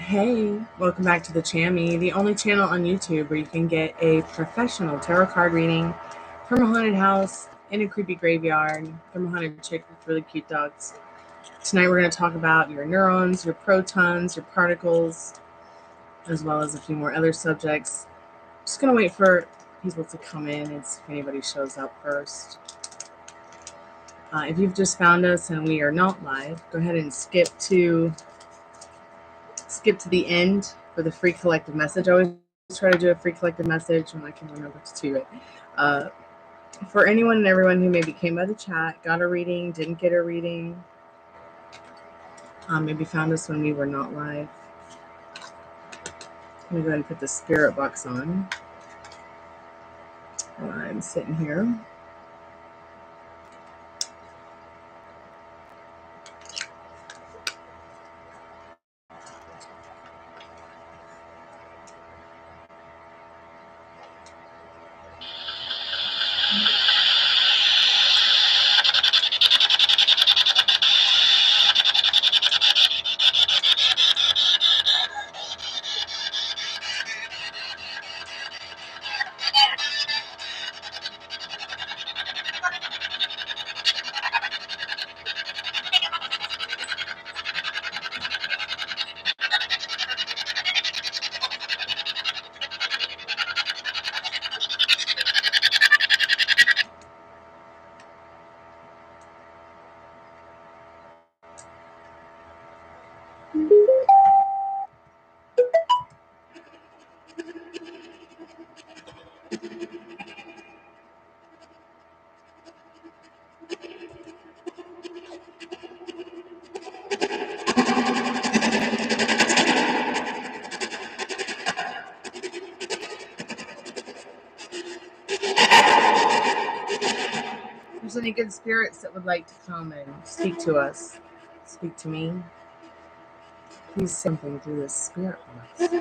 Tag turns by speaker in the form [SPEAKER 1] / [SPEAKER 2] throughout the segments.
[SPEAKER 1] Hey, welcome back to the Chammy, the only channel on YouTube where you can get a professional tarot card reading from a haunted house in a creepy graveyard from a haunted chick with really cute dogs. Tonight we're going to talk about your neurons, your protons, your particles, as well as a few more other subjects. Just going to wait for people to come in and see if anybody shows up first. If you've just found us and we are not live, go ahead and skip to the end for the free collective message. I always try to do a free collective message when I can remember to do it. For anyone and everyone who maybe came by the chat, got a reading, didn't get a reading, maybe found us when we were not live. I'm going to go ahead and put the spirit box on while I'm sitting here. If there's any good spirits that would like to come and speak to us, speak to me, please say something through this spirit box.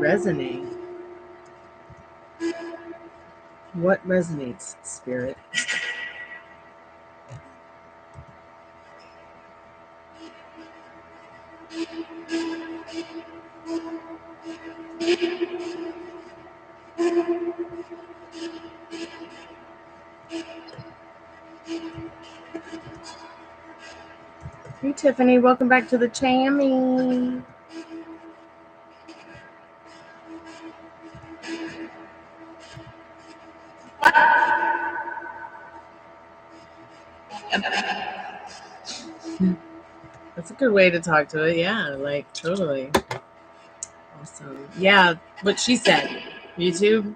[SPEAKER 1] Resonate. What resonates, spirit? Hey Tiffany, welcome back to the Chammy. That's a good way to talk to it. Yeah, like totally. Awesome. Yeah, what she said. YouTube.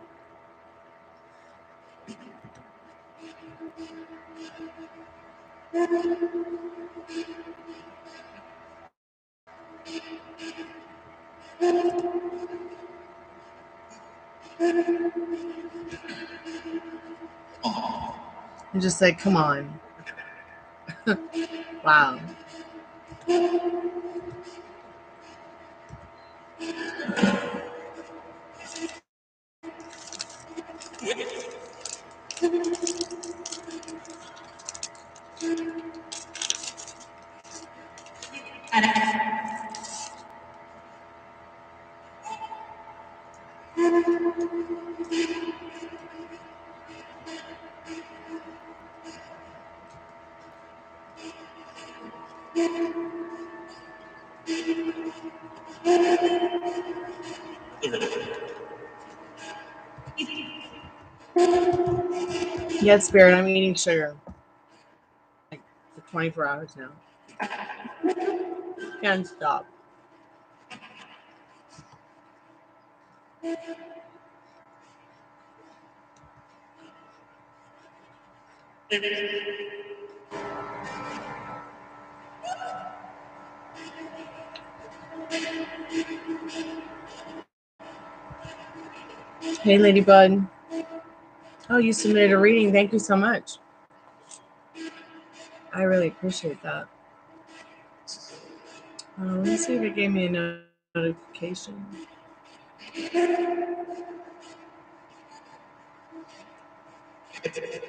[SPEAKER 1] And just like, come on. Wow. Yeah, spirit, I'm eating sugar. Like for 24 hours now. Can't stop. Hey, Ladybug. Oh, you submitted a reading. Thank you so much. I really appreciate that. Let me see if it gave me a notification.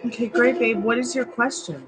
[SPEAKER 1] Okay, great, babe. What is your question?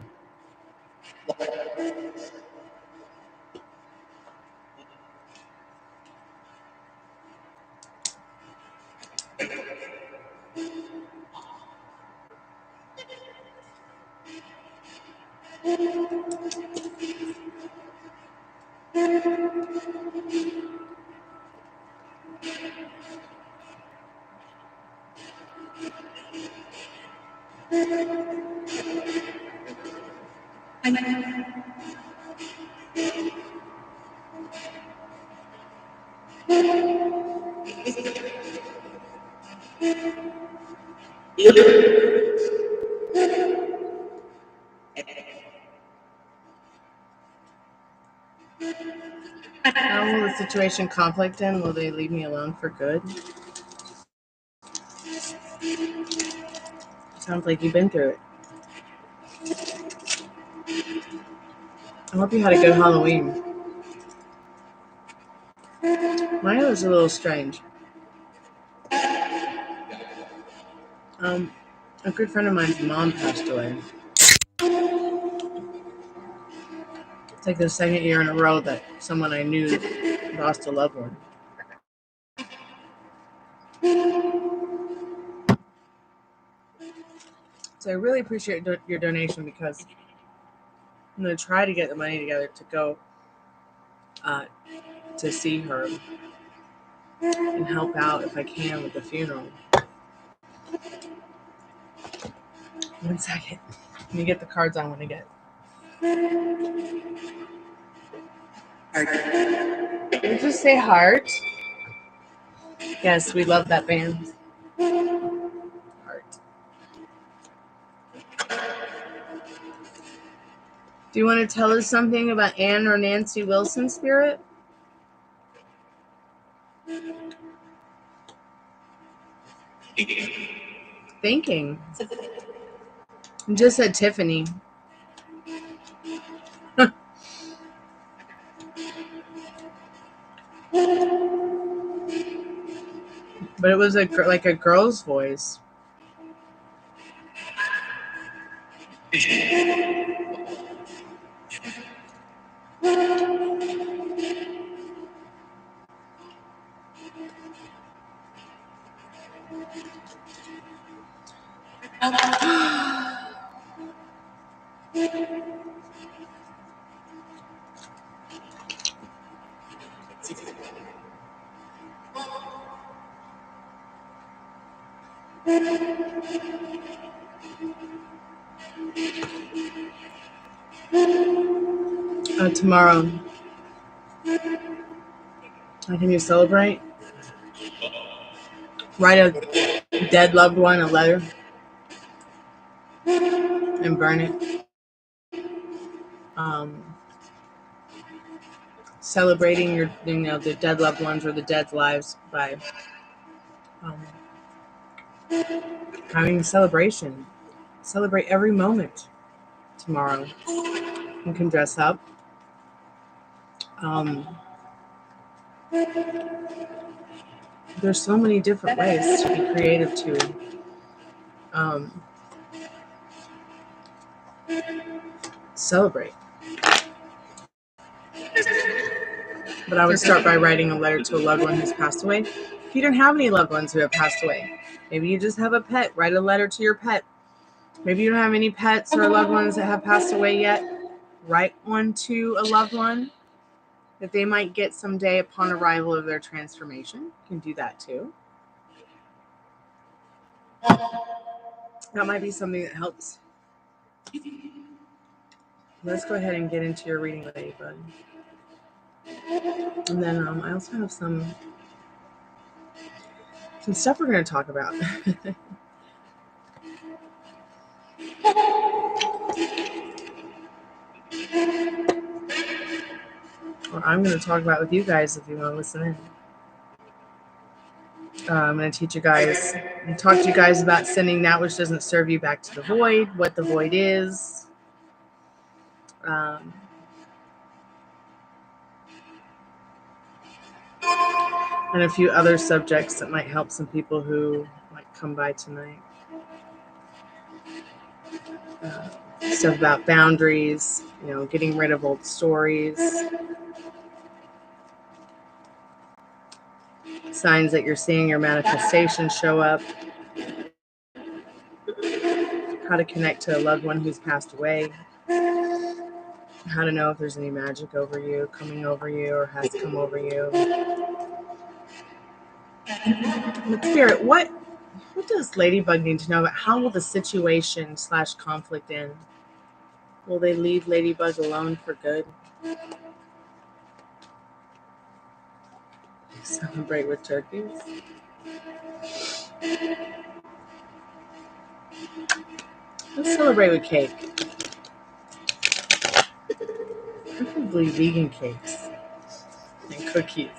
[SPEAKER 1] How will the situation conflict end? Will they leave me alone for good? Sounds like you've been through it. I hope you had a good Halloween. Mine was a little strange. A good friend of mine's mom passed away. It's like the second year in a row that someone I knew lost a loved one. So I really appreciate your donation because I'm going to try to get the money together to go to see her and help out if I can with the funeral. 1 second. Let me get the cards I want to get. Did you just say heart? Yes, we love that band. Heart. Do you want to tell us something about Anne or Nancy Wilson, Spirit? Thinking. You just said Tiffany. But it was like a girl's voice. Tomorrow. How can you celebrate? Write a dead loved one a letter and burn it. Celebrating the dead loved ones or the dead's lives by having a celebration. Celebrate every moment tomorrow. You can dress up. There's so many different ways to be creative too. Celebrate. But I would start by writing a letter to a loved one who's passed away. If you don't have any loved ones who have passed away, maybe you just have a pet. Write a letter to your pet. Maybe you don't have any pets or loved ones that have passed away yet. Write one to a loved one that they might get someday upon arrival of their transformation. You can do that too. That might be something that helps. Let's go ahead and get into your reading, Ladybug. And then I also have some stuff we're going to talk about. Or I'm going to talk about with you guys if you want to listen in. I'm going to teach you guys and talk to you guys about sending that which doesn't serve you back to the void, what the void is. And a few other subjects that might help some people who might come by tonight. Stuff about boundaries, getting rid of old stories. Signs that you're seeing your manifestation show up. How to connect to a loved one who's passed away. How to know if there's any magic over you, coming over you, or has come over you. But Spirit, what does Ladybug need to know about how will the situation / conflict end? Will they leave Ladybug alone for good? Celebrate with turkeys? Let's celebrate with cake. Preferably vegan cakes and cookies.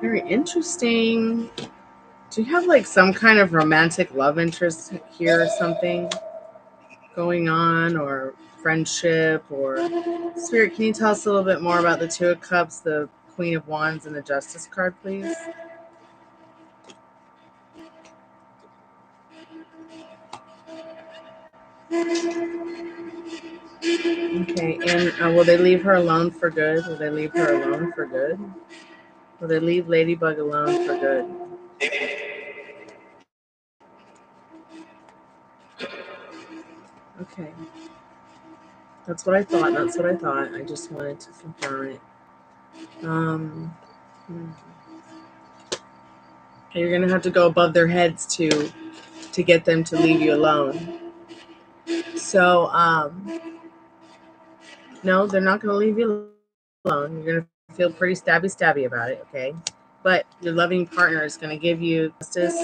[SPEAKER 1] Very interesting. Do you have like some kind of romantic love interest here or something going on, or friendship, or Spirit? Can you tell us a little bit more about the Two of Cups, the Queen of Wands, and the Justice card, please? Okay, and will they leave her alone for good? Will they leave her alone for good? Will they leave Ladybug alone for good? Okay. That's what I thought. I just wanted to confirm it. You're going to have to go above their heads to get them to leave you alone. So, no, they're not going to leave you alone. You're going to feel pretty stabby about it, okay? But your loving partner is going to give you justice,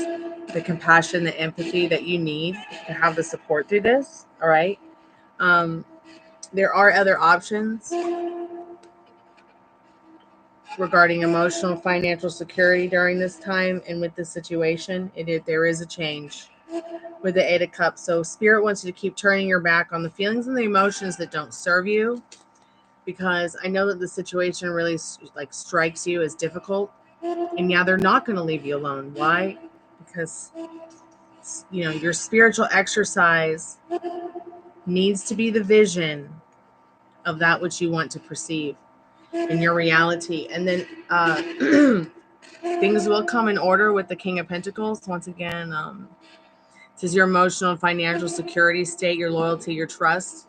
[SPEAKER 1] the compassion, the empathy that you need to have the support through this, all right? There are other options regarding emotional financial security during this time, and with this situation, there is a change with the Eight of Cups. So Spirit wants you to keep turning your back on the feelings and the emotions that don't serve you, because I know that the situation really strikes you as difficult. And yeah, they're not going to leave you alone. Why? Because your spiritual exercise needs to be the vision of that which you want to perceive in your reality. And then things will come in order with the King of Pentacles. Once again, it says your emotional and financial security state, your loyalty, your trust.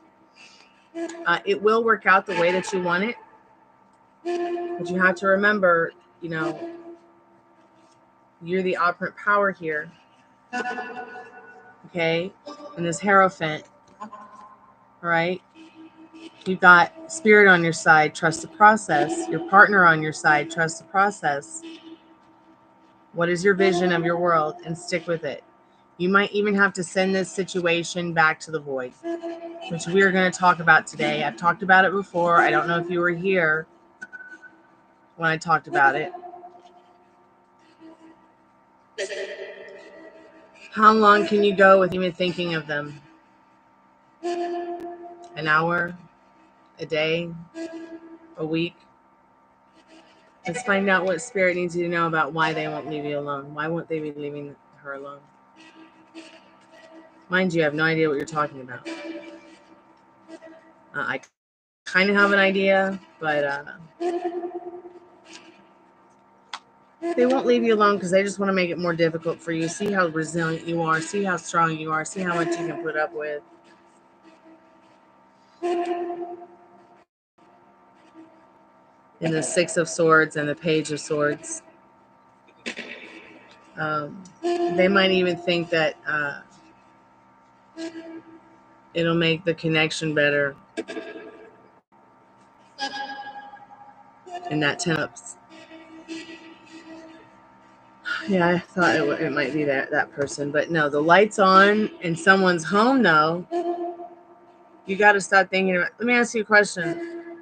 [SPEAKER 1] It will work out the way that you want it. But you have to remember, you're the operant power here. Okay? And this Hierophant. All right? You've got Spirit on your side, trust the process. Your partner on your side, trust the process. What is your vision of your world? And stick with it. You might even have to send this situation back to the void, which we are going to talk about today. I've talked about it before. I don't know if you were here when I talked about it. How long can you go with even thinking of them? An hour? A day? A week? Let's find out what Spirit needs you to know about why they won't leave you alone. Why won't they be leaving her alone? Mind you, I have no idea what you're talking about. I kind of have an idea, but they won't leave you alone because they just want to make it more difficult for you. See how resilient you are. See how strong you are. See how much you can put up with. And the Six of Swords and the Page of Swords. They might even think that it'll make the connection better. And that Ten of Cups. Yeah, I thought it might be that person, but no, the light's on and someone's home though. You got to stop thinking about. Let me ask you a question.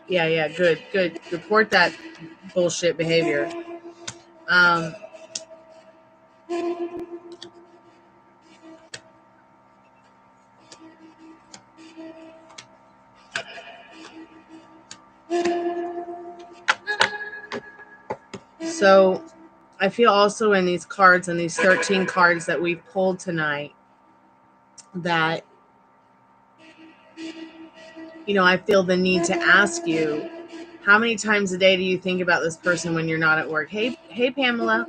[SPEAKER 1] Yeah, good. Report that bullshit behavior. So I feel also in these cards and these 13 cards that we've pulled tonight that, I feel the need to ask you, how many times a day do you think about this person when you're not at work? Hey, Pamela,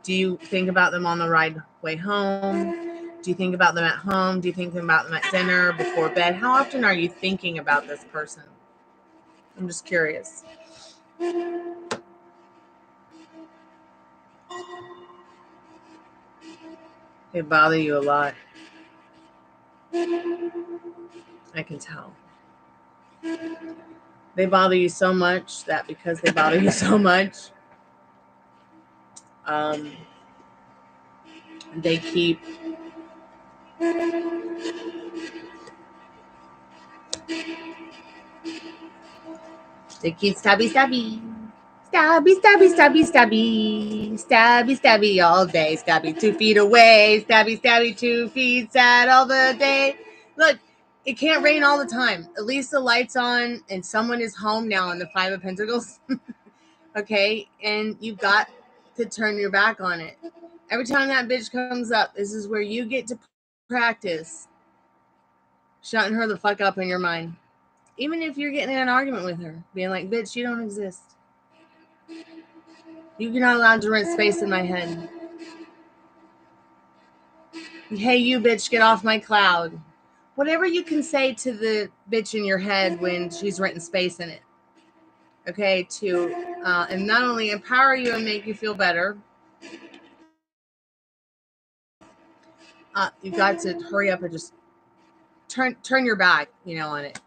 [SPEAKER 1] do you think about them on the ride way home? Do you think about them at home? Do you think about them at dinner, before bed? How often are you thinking about this person? I'm just curious. They bother you a lot. I can tell. They bother you so much that because they bother you so much, they keep stabby all day, stabby 2 feet away, stabby 2 feet sad all the day. Look, it can't rain all the time. At least the light's on and someone is home now in the 5 of Pentacles. Okay, and you've got to turn your back on it. Every time that bitch comes up, this is where you get to practice shutting her the fuck up in your mind. Even if you're getting in an argument with her, being like, bitch, you don't exist. You're not allowed to rent space in my head. Hey, you bitch, get off my cloud. Whatever you can say to the bitch in your head when she's renting space in it. Okay, to and not only empower you and make you feel better, you got to hurry up and just turn your back, on it.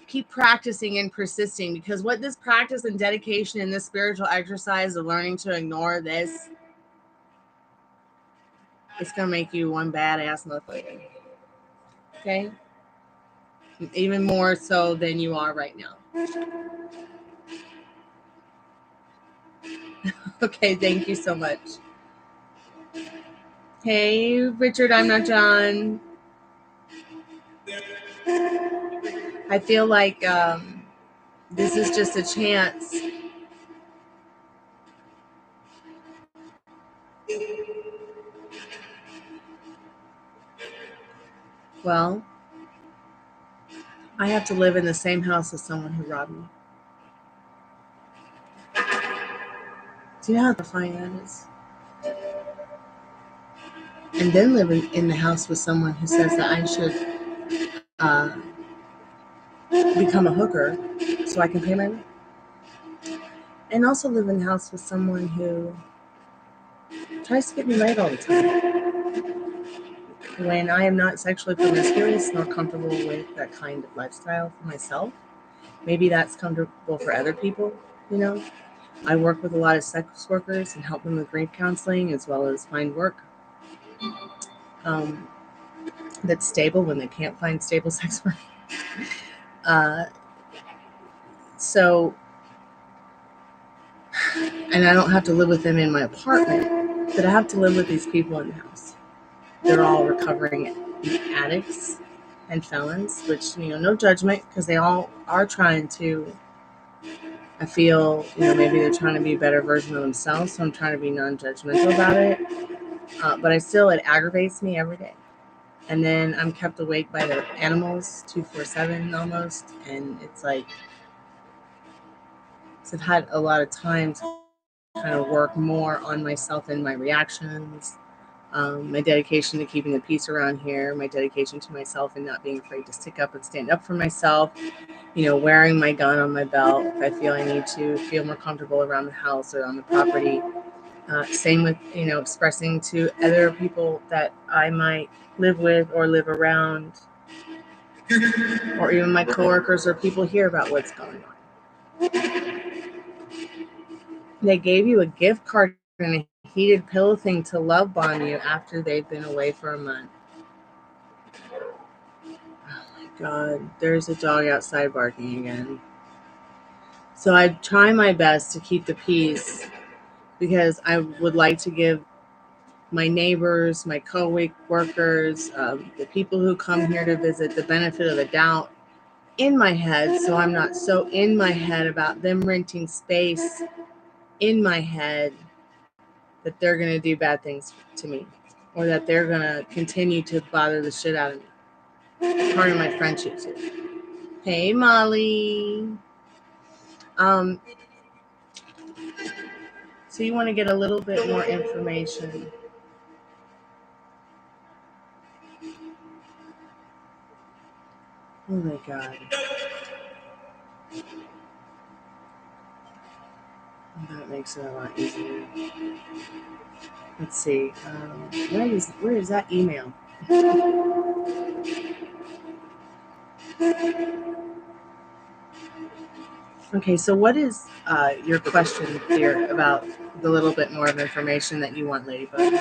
[SPEAKER 1] Keep practicing and persisting, because what this practice and dedication and this spiritual exercise of learning to ignore this, it's gonna make you one badass motherfucker. Okay, even more so than you are right now. Okay, thank you so much. Hey, Richard, I'm not John. I feel like this is just a chance. Well, I have to live in the same house as someone who robbed me. Do you know how terrifying that is? And then living in the house with someone who says that I should become a hooker so I can pay my rent. And also live in the house with someone who tries to get me laid all the time, when I am not sexually promiscuous nor comfortable with that kind of lifestyle for myself. Maybe that's comfortable for other people, I work with a lot of sex workers and help them with grief counseling, as well as find work that's stable when they can't find stable sex work. So, and I don't have to live with them in my apartment, but I have to live with these people in the house. They're all recovering addicts and felons, which, no judgment, because they all are trying to, I feel, maybe they're trying to be a better version of themselves, so I'm trying to be non-judgmental about it. But it aggravates me every day. And then I'm kept awake by the animals 24/7 almost, and it's like, so I've had a lot of time to kind of work more on myself and my reactions, my dedication to keeping the peace around here, my dedication to myself and not being afraid to stick up and stand up for myself, wearing my gun on my belt if I feel I need to feel more comfortable around the house or on the property. Same with, expressing to other people that I might live with or live around, or even my coworkers or people here, about what's going on. They gave you a gift card and a heated pillow thing to love bomb you after they've been away for a month. Oh my God, there's a dog outside barking again. So I try my best to keep the peace because I would like to give my neighbors, my co-workers, the people who come here to visit the benefit of the doubt in my head, so I'm not so in my head about them renting space in my head that they're going to do bad things to me or that they're going to continue to bother the shit out of me. Part of my friendship too. Hey, Molly. So you want to get a little bit more information. Oh my God. That makes it a lot easier. Let's see. Where is that email? Okay, so what is your question, dear, about the little bit more of information that you want, Ladybug?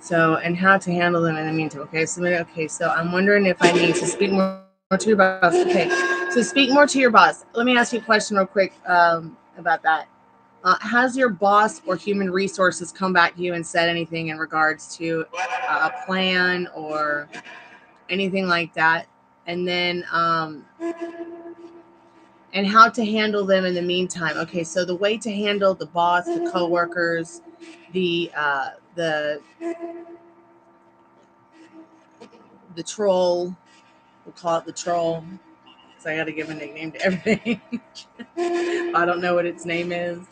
[SPEAKER 1] So, and how to handle them in the meantime. Okay, so I'm wondering if I need to speak more to your boss. Okay, so speak more to your boss. Let me ask you a question real quick about that. Has your boss or human resources come back to you and said anything in regards to a plan or anything like that? And then, and how to handle them in the meantime. Okay, so the way to handle the boss, the coworkers, the troll, we'll call it the troll, because I got to give a nickname to everything. I don't know what its name is.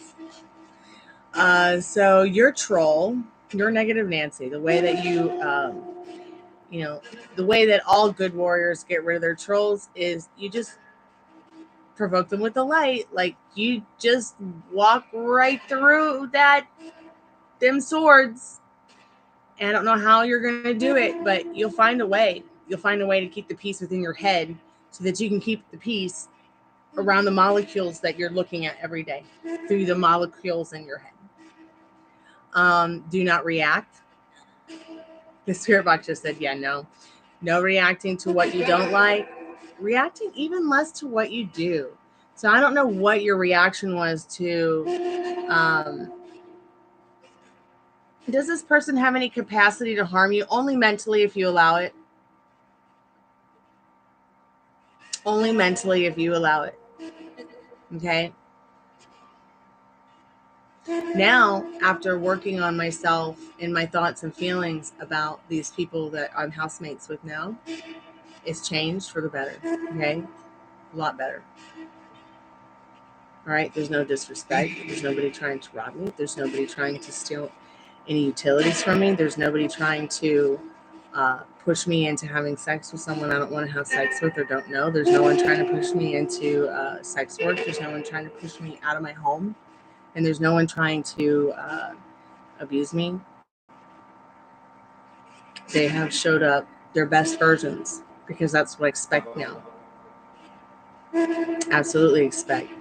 [SPEAKER 1] So your troll, your negative Nancy, the way that you, the way that all good warriors get rid of their trolls is you just provoke them with the light. Like you just walk right through them swords. And I don't know how you're going to do it, but you'll find a way. You'll find a way to keep the peace within your head so that you can keep the peace around the molecules that you're looking at every day through the molecules in your head. Do not react. The spirit box just said, yeah, no reacting to what you don't like, reacting even less to what you do. So I don't know what your reaction was to, does this person have any capacity to harm you? Only mentally if you allow it. Only mentally if you allow it. Okay. Now, after working on myself and my thoughts and feelings about these people that I'm housemates with now, it's changed for the better. Okay. A lot better. All right. There's no disrespect. There's nobody trying to rob me. There's nobody trying to steal any utilities from me. There's nobody trying to push me into having sex with someone I don't want to have sex with or don't know. There's no one trying to push me into sex work. There's no one trying to push me out of my home. And there's no one trying to abuse me. They have showed up their best versions because that's what I expect now. Absolutely expect.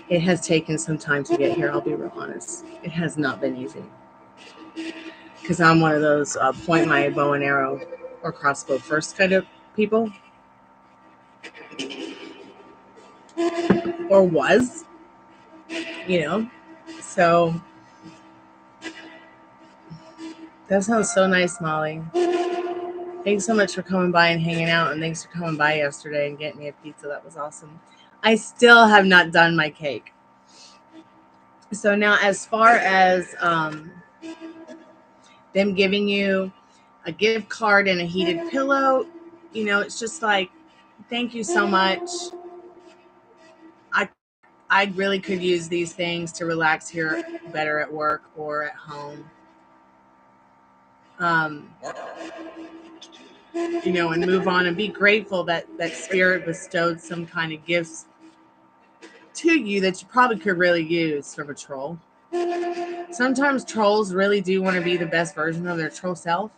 [SPEAKER 1] It has taken some time to get here, I'll be real honest. It has not been easy. Because I'm one of those point my bow and arrow or crossbow first kind of people. Or was. So that sounds so nice, Molly. Thanks so much for coming by and hanging out, and thanks for coming by yesterday and getting me a pizza. That was awesome. I still have not done my cake. So now as far as them giving you a gift card and a heated pillow, it's just like, thank you so much. I really could use these things to relax here better at work or at home. And move on and be grateful that spirit bestowed some kind of gifts to you that you probably could really use from a troll. Sometimes trolls really do want to be the best version of their troll self.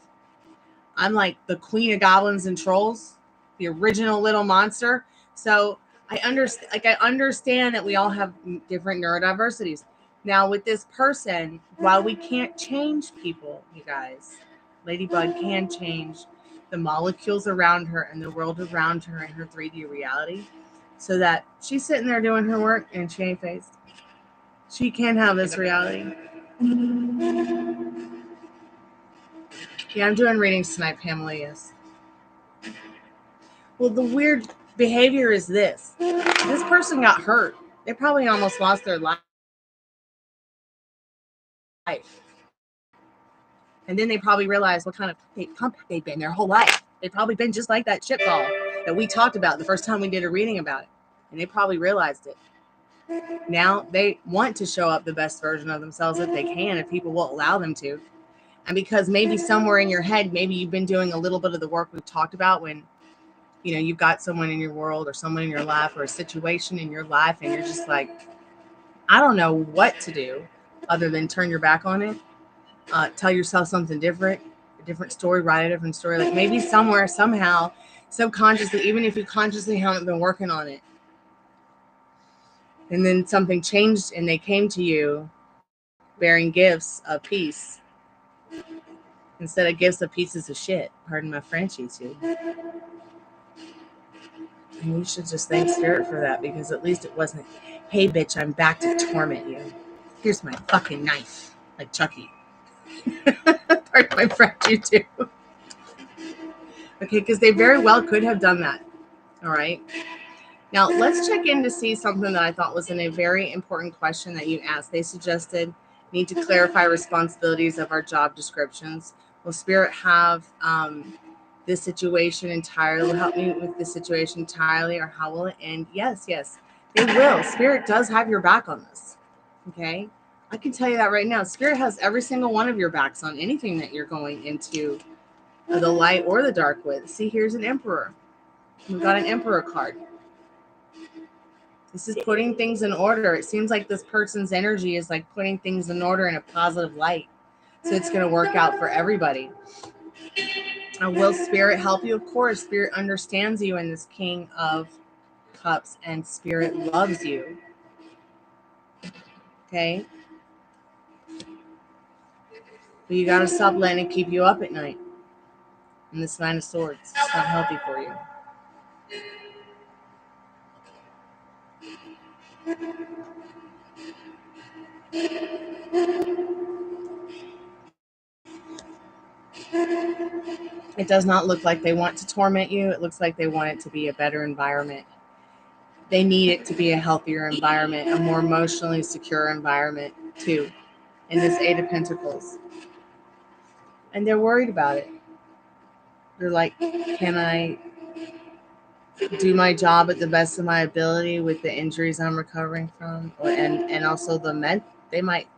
[SPEAKER 1] I'm like the queen of goblins and trolls, the original little monster. So I understand that we all have different neurodiversities. Now, with this person, while we can't change people, you guys, Ladybug can change the molecules around her and the world around her in her 3D reality so that she's sitting there doing her work and she ain't phased. She can have this reality. Yeah, I'm doing readings tonight, Pamela, yes. Well, the weird behavior is this. This person got hurt. They probably almost lost their life. And then they probably realized what kind of pump they've been their whole life. They've probably been just like that shitball that we talked about the first time we did a reading about it. And they probably realized it. Now they want to show up the best version of themselves if they can, if people will allow them to. And because maybe somewhere in your head, maybe you've been doing a little bit of the work we've talked about when, you know, you've got someone in your world or someone in your life or a situation in your life and you're just like, I don't know what to do other than turn your back on it. Tell yourself something different, a different story, write a different story. Like maybe somewhere, somehow, subconsciously, even if you consciously haven't been working on it, and then something changed and they came to you bearing gifts of peace instead of gifts of pieces of shit. Pardon my French, you two. And you should just thank Spirit for that because at least it wasn't, hey, bitch, I'm back to torment you. Here's my fucking knife, like Chucky. Pardon my French, you two. Okay, because they very well could have done that. All right. Now, let's check in to see something that I thought was a very important question that you asked. They suggested need to clarify responsibilities of our job descriptions. Will Spirit have this situation entirely? Will help me with this situation entirely, or how will it end? Yes, they will. Spirit does have your back on this. Okay? I can tell you that right now. Spirit has every single one of your backs on anything that you're going into the light or the dark with. See, here's an Emperor. We've got an Emperor card. This is putting things in order. It seems like this person's energy is like putting things in order in a positive light. So it's going to work out for everybody. Will Spirit help you? Of course. Spirit understands you in this King of Cups, and Spirit loves you. Okay? But you got to stop letting it keep you up at night. And this Nine of Swords, it's not healthy for you. It does not look like they want to torment you. It looks like they want it to be a better environment. They need it to be a healthier environment, a more emotionally secure environment, too, in this Eight of Pentacles. And they're worried about it. They're like, can I do my job at the best of my ability with the injuries I'm recovering from? And also they might,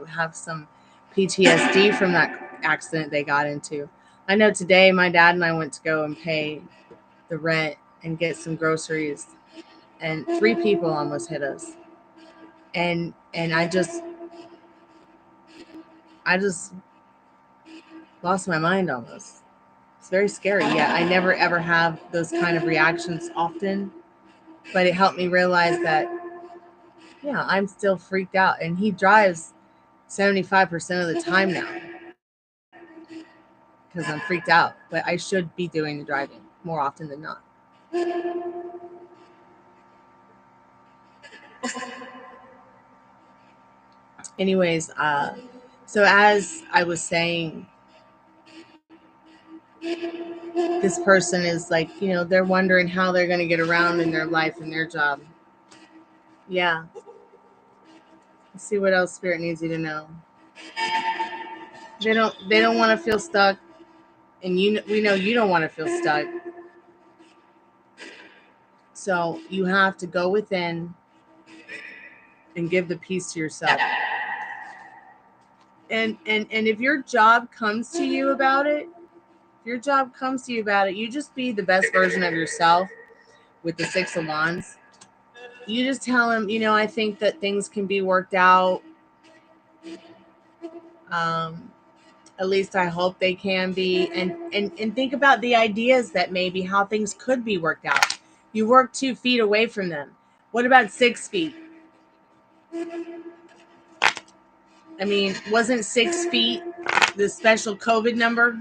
[SPEAKER 1] have some PTSD from that accident they got into. I know today my dad and I went to go and pay the rent and get some groceries, and 3 people almost hit us. And I just lost my mind almost. It's very scary. Yeah, I never ever have those kind of reactions often, but it helped me realize that, yeah, I'm still freaked out. And he drives 75% of the time now because I'm freaked out, but I should be doing the driving more often than not. Anyways, so as I was saying, this person is like, they're wondering how they're going to get around in their life and their job. Yeah. Let's see what else Spirit needs you to know. They don't want to feel stuck, and we know you don't want to feel stuck. So you have to go within and give the peace to yourself. And if your job comes to you about it, you just be the best version of yourself with the 6 of Wands. You just tell him, I think that things can be worked out. At least I hope they can be. And think about the ideas that maybe how things could be worked out. You work 2 feet away from them. What about 6 feet? I mean, wasn't 6 feet the special COVID number?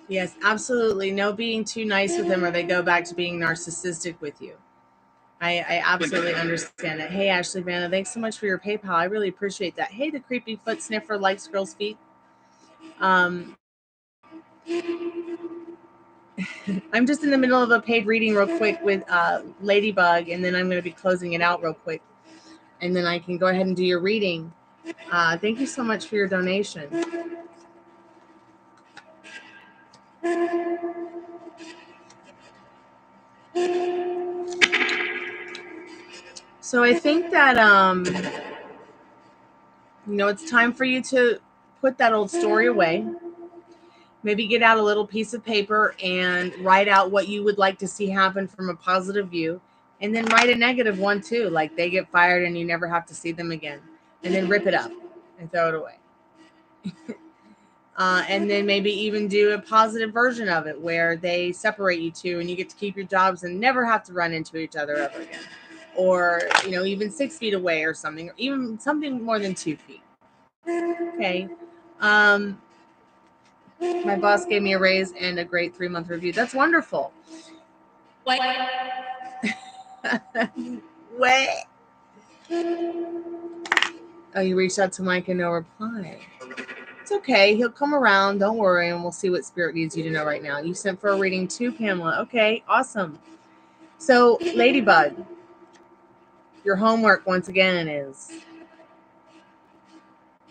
[SPEAKER 1] Yes, absolutely. No being too nice with them or they go back to being narcissistic with you. I absolutely understand that. Hey, Ashley Vanna, thanks so much for your PayPal. I really appreciate that. Hey, the creepy foot sniffer likes girls' feet. I'm just in the middle of a paid reading real quick with Ladybug, and then I'm going to be closing it out real quick. And then I can go ahead and do your reading. Thank you so much for your donation. So I think that, it's time for you to put that old story away. Maybe get out a little piece of paper and write out what you would like to see happen from a positive view. And then write a negative one too, like they get fired and you never have to see them again. And then rip it up and throw it away. And then maybe even do a positive version of it where they separate you two and you get to keep your jobs and never have to run into each other ever again. Or, even 6 feet away or something, or even something more than 2 feet. Okay. My boss gave me a raise and a great 3-month review. That's wonderful. What? What? Oh, you reached out to Mike and no reply. It's okay. He'll come around. Don't worry, and we'll see what Spirit needs you to know right now. You sent for a reading too, Pamela. Okay, awesome. So, Ladybug, your homework once again is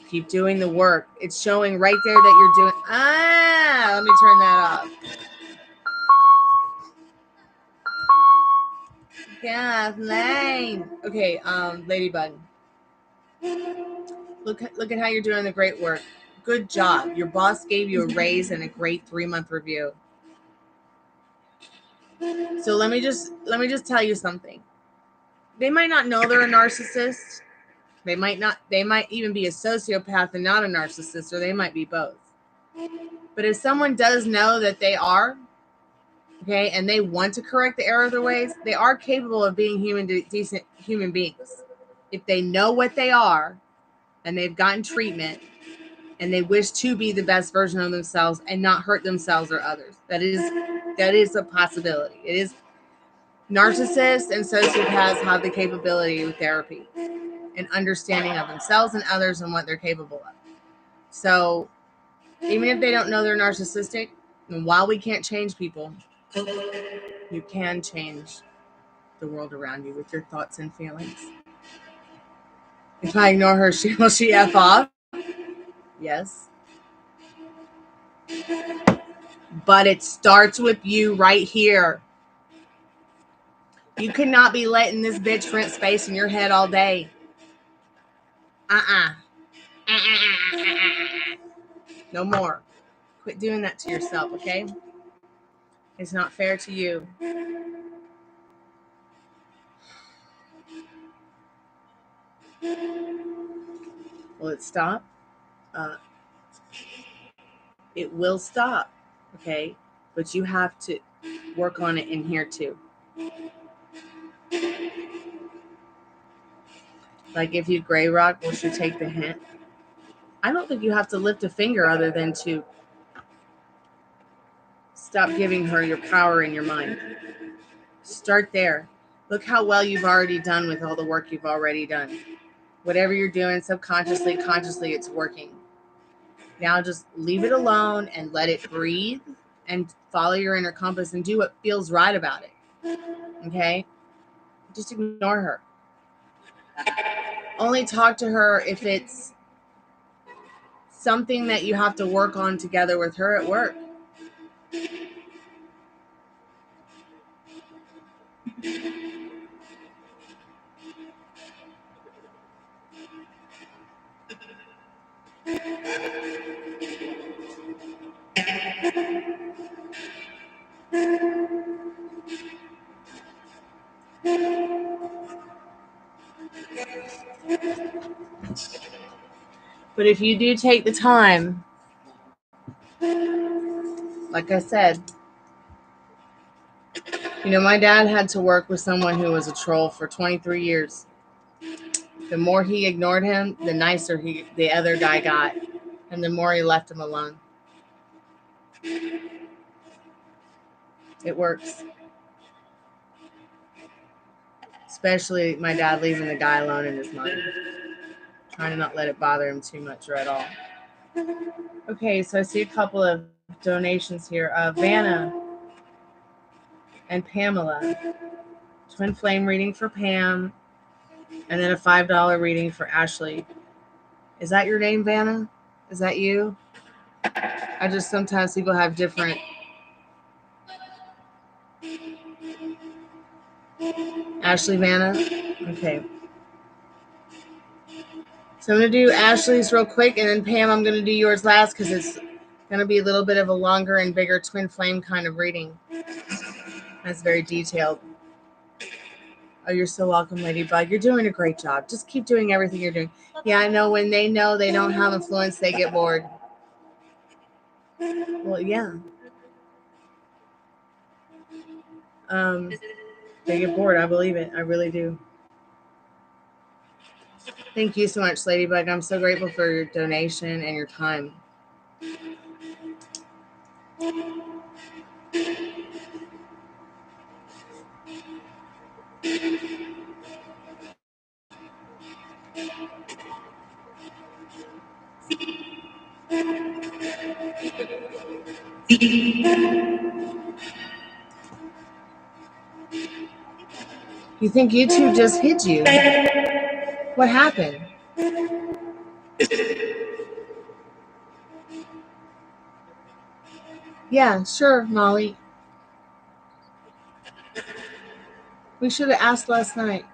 [SPEAKER 1] keep doing the work. It's showing right there that you're doing. Let me turn that off. Kathleen. Okay, Ladybug. Look at how you're doing the great work. Good job. Your boss gave you a raise and a great 3-month review. So let me just tell you something. They might not know they're a narcissist. They might even be a sociopath and not a narcissist, or they might be both. But if someone does know that they are, okay, and they want to correct the error of their ways, they are capable of being decent human beings. If they know what they are and they've gotten treatment and they wish to be the best version of themselves and not hurt themselves or others. That is a possibility. It is. Narcissists and sociopaths have the capability with therapy and understanding of themselves and others and what they're capable of. So even if they don't know they're narcissistic, and while we can't change people, you can change the world around you with your thoughts and feelings. If I ignore her, will she F off? Yes. But it starts with you right here. You cannot be letting this bitch rent space in your head all day. No more. Quit doing that to yourself, okay? It's not fair to you. Will it stop? It will stop, okay? But you have to work on it in here too. Like if you gray rock, will she take the hint? I don't think you have to lift a finger other than to stop giving her your power in your mind. Start there. Look how well you've already done with all the work you've already done. Whatever you're doing subconsciously, consciously, it's working. Now just leave it alone and let it breathe and follow your inner compass and do what feels right about it. Okay? Just ignore her. Only talk to her if it's something that you have to work on together with her at work. But if you do take the time, like I said, You know, my dad had to work with someone who was a troll for 23 years. The more he ignored him, the nicer the other guy got, and the more he left him alone. It works. Especially my dad leaving the guy alone in his money. Trying to not let it bother him too much or at all. Okay, so I see a couple of donations here. Vanna and Pamela. Twinflame reading for Pam, and then a $5 reading for Ashley. Is that your name, Vanna? Is that you? I just sometimes people have different. Ashley Vanna? Okay. So I'm going to do Ashley's real quick, and then Pam, I'm going to do yours last because it's going to be a little bit of a longer and bigger twin flame kind of reading. That's very detailed. Oh, you're so welcome, Ladybug. You're doing a great job. Just keep doing everything you're doing. Yeah, I know when they know they don't have influence, they get bored. Well, yeah. They get bored. I believe it. I really do. Thank you so much, Ladybug. I'm so grateful for your donation and your time. You think YouTube just hit you? What happened? Yeah, sure, Molly. We should have asked last night.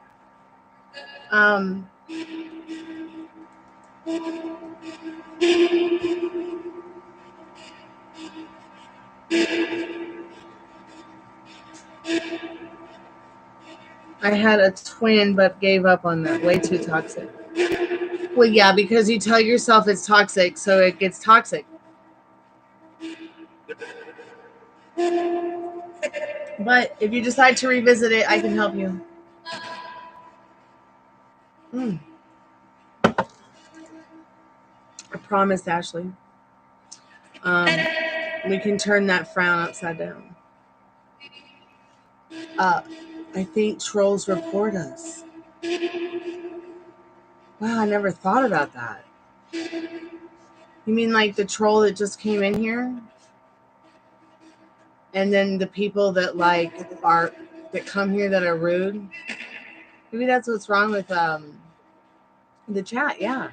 [SPEAKER 1] I had a twin, but gave up on that. Way too toxic. Well, yeah, because you tell yourself it's toxic, so it gets toxic. But if you decide to revisit it, I can help you. I promise, Ashley. We can turn that frown upside down. I think trolls report us. Wow, I never thought about that. You mean like the troll that just came in here? And then the people that that come here that are rude? Maybe that's what's wrong with the chat, yeah.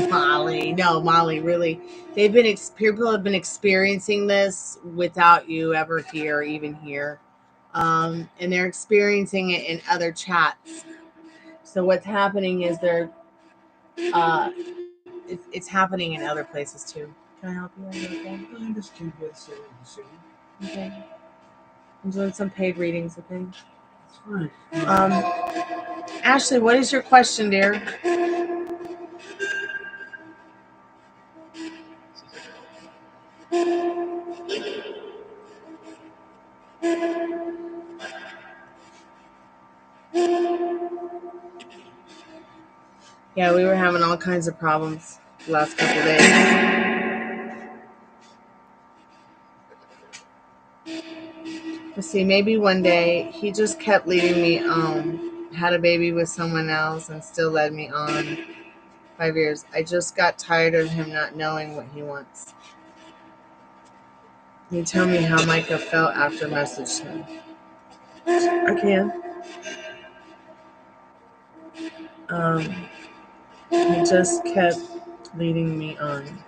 [SPEAKER 1] Molly, no, Molly, really. People have been experiencing this without you ever here, even here. And they're experiencing it in other chats. So what's happening is it's happening in other places too. Can I help you? I'm just curious. Okay. I'm doing some paid readings, okay? That's fine. Ashley, what is your question, dear? Yeah, we were having all kinds of problems the last couple of days. Let's see, maybe one day he just kept leading me on, had a baby with someone else and still led me on 5 years. I just got tired of him not knowing what he wants. Can you tell me how Micah felt after messaged him? I can. He just kept leading me on.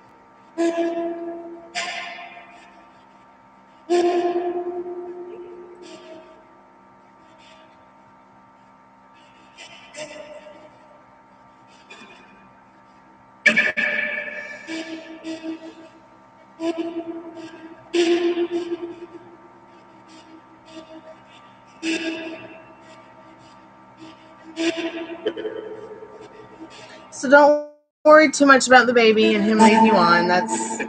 [SPEAKER 1] So don't worry too much about the baby and him leading you on. That's,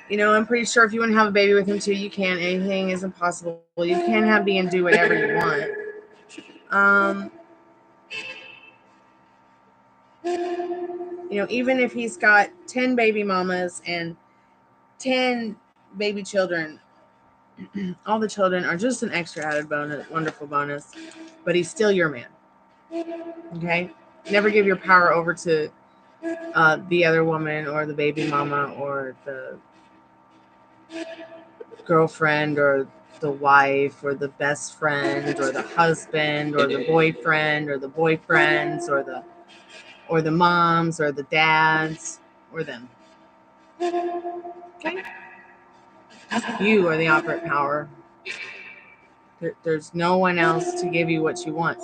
[SPEAKER 1] you know, I'm pretty sure if you want to have a baby with him too, you can. Anything is impossible. You can have B and do whatever you want. You know, even if he's got 10 baby mamas and 10 baby children, all the children are just an extra added bonus, wonderful bonus, but he's still your man. Okay? Never give your power over to the other woman or the baby mama or the girlfriend or the wife or the best friend or the husband or the boyfriend or the boyfriends or the moms or the dads or them. Okay? You are the operant power. There's no one else to give you what you want.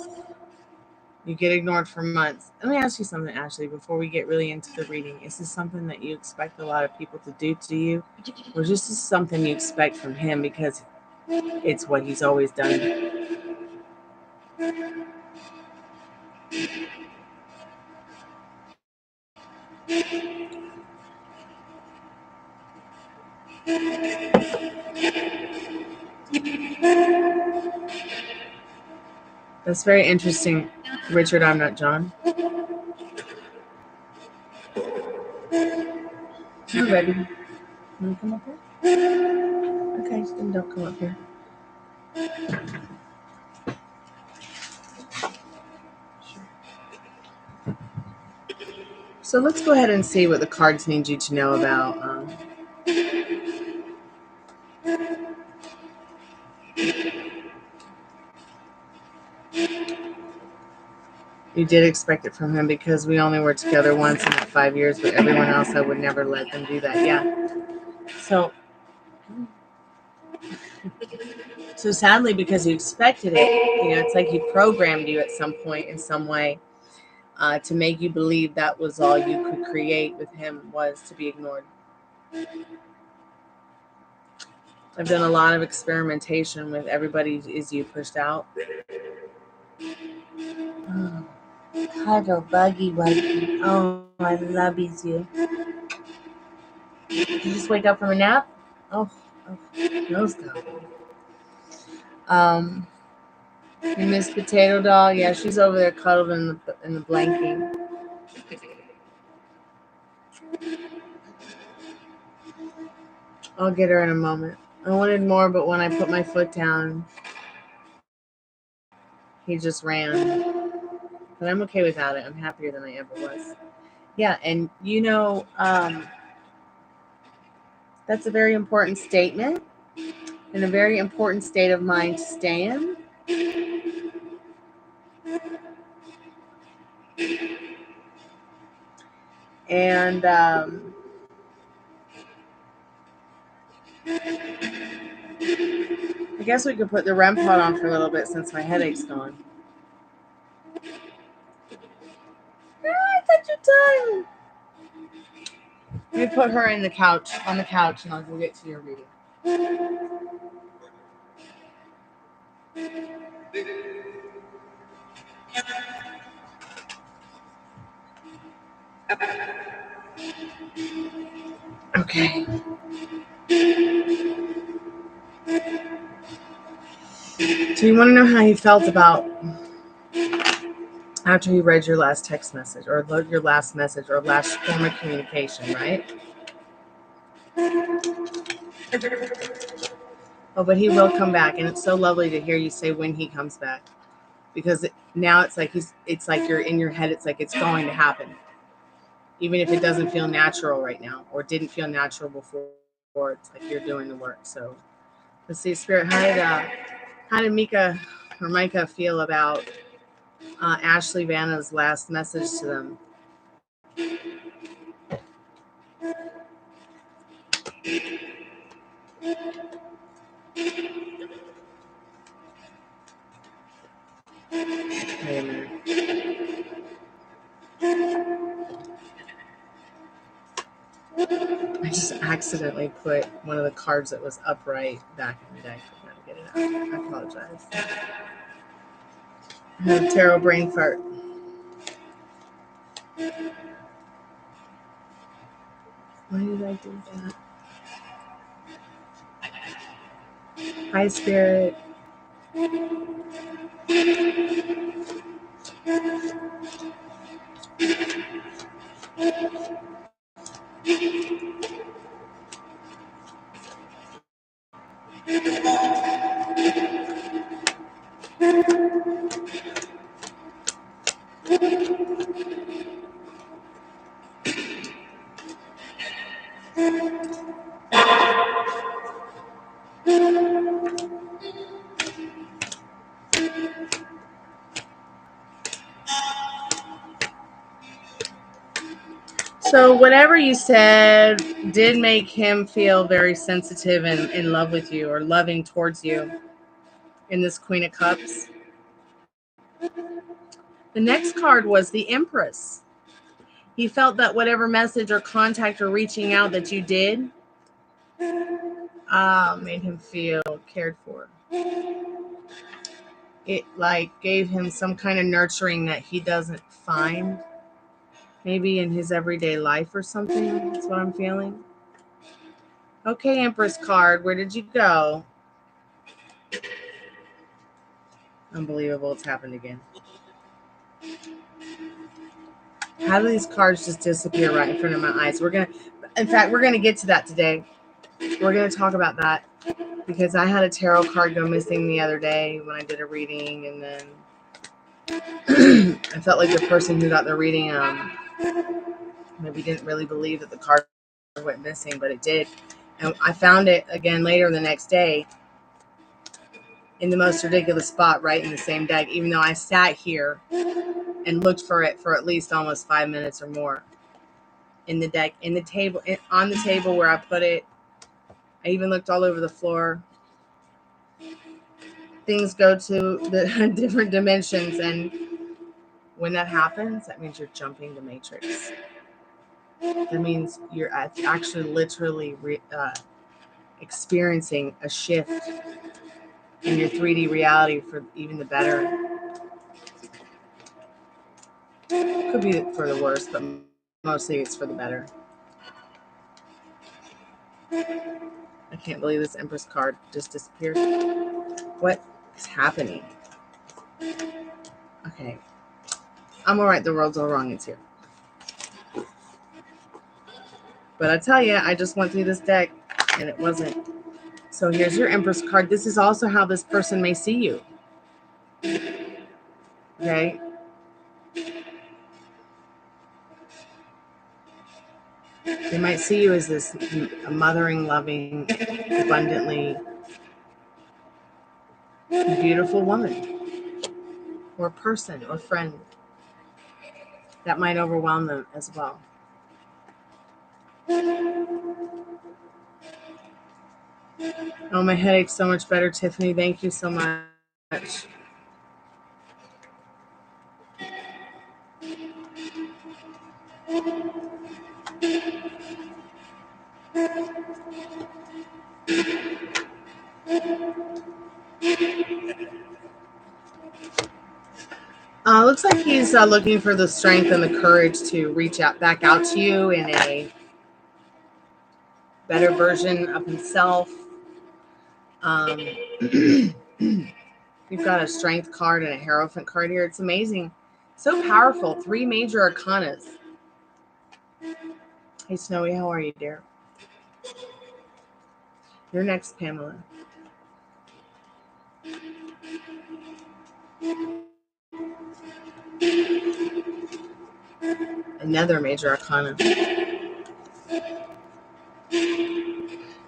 [SPEAKER 1] You get ignored for months. Let me ask you something, Ashley, before we get really into the reading. Is this something that you expect a lot of people to do to you? Or is this something you expect from him because it's what he's always done? That's very interesting. Richard, I'm not John. Hi, baby. Want to come up here? Okay, then don't come up here. So let's go ahead and see what the cards need you to know about. You did expect it from him because we only were together once in that 5 years, but everyone else, I would never let them do that. Yeah. So sadly, because you expected it, you know, it's like he programmed you at some point in some way to make you believe that was all you could create with him was to be ignored. I've done a lot of experimentation with everybody is you pushed out. Oh, cuddle, buggy, wuggy. Oh, I love you. Did you just wake up from a nap? Oh, no stop. Miss Potato Doll, yeah, she's over there cuddled in the blanket. I'll get her in a moment. I wanted more, but when I put my foot down, he just ran. But I'm okay without it. I'm happier than I ever was. Yeah, and you know, that's a very important statement and a very important state of mind to stay in. And I guess we could put the REM pod on for a little bit since my headache's gone. I thought you time. Let me put her on the couch, and I'll go get to your reading. Okay. So you want to know how he felt about after he read your last text message or your last message or last form of communication, right? Oh, but he will come back, and it's so lovely to hear you say when he comes back, because now it's like you're in your head. It's like it's going to happen, even if it doesn't feel natural right now or didn't feel natural before. It's like you're doing the work. So let's see, Spirit. How did Micah or Micah feel about Ashley Vanna's last message to them? Wait a minute. I just accidentally put one of the cards that was upright back in the deck. I gotta get it out. I apologize. I have tarot brain fart. Why did I do that? Hi, Spirit. So whatever you said did make him feel very sensitive and in love with you, or loving towards you, in this Queen of Cups. The next card was the Empress. He felt that whatever message or contact or reaching out that you did made him feel cared for. It like gave him some kind of nurturing that he doesn't find maybe in his everyday life or something. That's what I'm feeling. Okay, Empress card, where did you go? Unbelievable, it's happened again. How do these cards just disappear right in front of my eyes? In fact, we're gonna get to that today. We're gonna talk about that because I had a tarot card go missing the other day when I did a reading, and then I felt like the person who got the reading maybe didn't really believe that the card went missing, but it did. And I found it again later the next day in the most ridiculous spot, right in the same deck, even though I sat here and looked for it for at least almost 5 minutes or more in the deck, in the table, on the table where I put it. I even looked all over the floor. Things go to the different dimensions, and when that happens, that means you're jumping the matrix. That means you're actually literally experiencing a shift in your 3D reality for even the better. Could be for the worse, but mostly it's for the better. I can't believe this Empress card just disappeared. What is happening? Okay. I'm all right. The world's all wrong. It's here. But I tell you, I just went through this deck and it wasn't. So here's your Empress card. This is also how this person may see you. Okay. They might see you as this mothering, loving, abundantly beautiful woman or person or friend. That might overwhelm them as well. Oh, my headache's so much better, Tiffany. Thank you so much. Looks like he's looking for the strength and the courage to reach out, back out to you in a better version of himself. You've got a strength card and a Hierophant card here. It's amazing. So powerful. 3 major arcanas. Hey, Snowy, how are you, dear? You're next, Pamela. Another major arcana.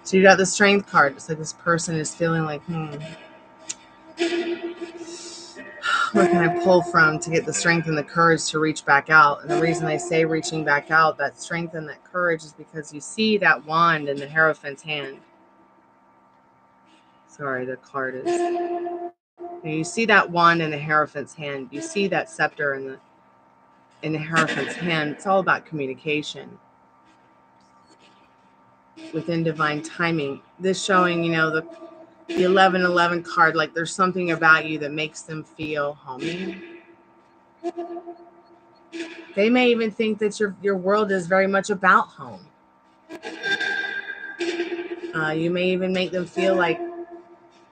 [SPEAKER 1] So you got the strength card. It's like this person is feeling like, where can I pull from to get the strength and the courage to reach back out? And the reason I say reaching back out, that strength and that courage, is because you see that wand in the Hierophant's hand. Sorry, the card is... You see that wand in the Hierophant's hand. You see that scepter in the Hierophant's hand. It's all about communication within divine timing. This showing, the 1111 card, like there's something about you that makes them feel homey. They may even think that your world is very much about home. You may even make them feel like,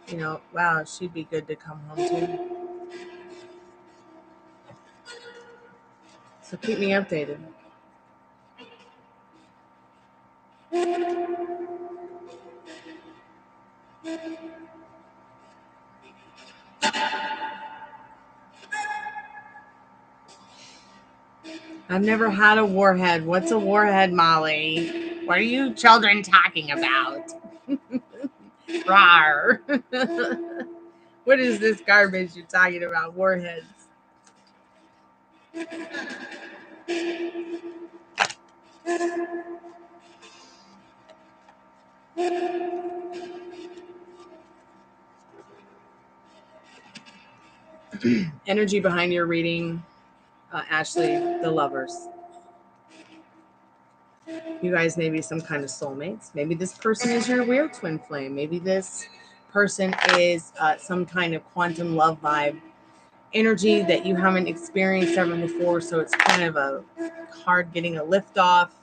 [SPEAKER 1] you know, wow, she'd be good to come home to. So keep me updated. I've never had a warhead. What's a warhead, Molly? What are you children talking about? Rawr. What is this garbage you're talking about? Warheads. Energy behind your reading, Ashley, the lovers. You guys may be some kind of soulmates. Maybe this person is your real twin flame. Maybe this person is some kind of quantum love vibe energy that you haven't experienced ever before. So it's kind of a hard getting a lift off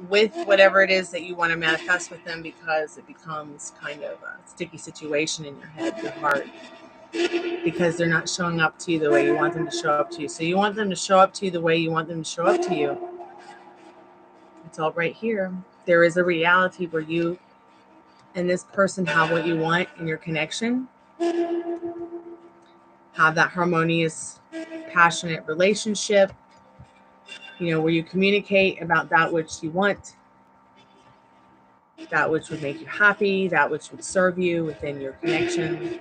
[SPEAKER 1] with whatever it is that you want to manifest with them, because it becomes kind of a sticky situation in your head, your heart, because they're not showing up to you the way you want them to show up to you. So you want them to show up to you the way you want them to show up to you. It's all right here. There is a reality where you and this person have what you want in your connection, have that harmonious, passionate relationship, you know, where you communicate about that which you want, that which would make you happy, that which would serve you within your connection.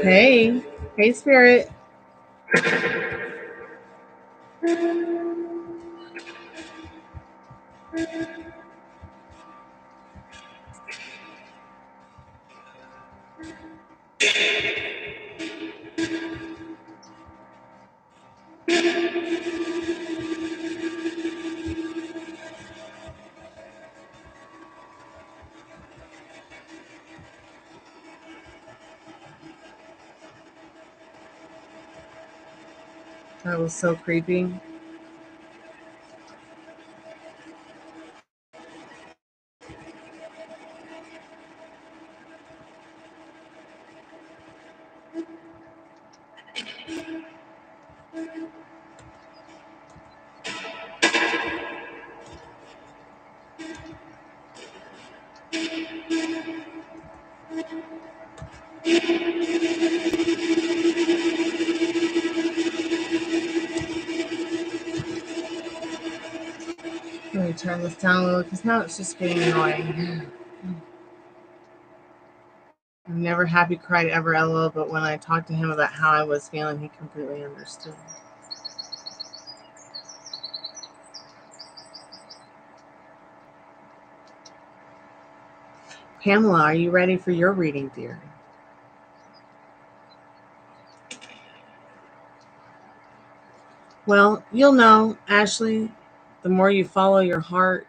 [SPEAKER 1] Hey, hey, Spirit. That was so creepy. Let me turn this down a little because now it's just getting annoying. I've never happy cried ever, LOL, but when I talked to him about how I was feeling, he completely understood. Pamela, are you ready for your reading, dear? Well, you'll know, Ashley, the more you follow your heart,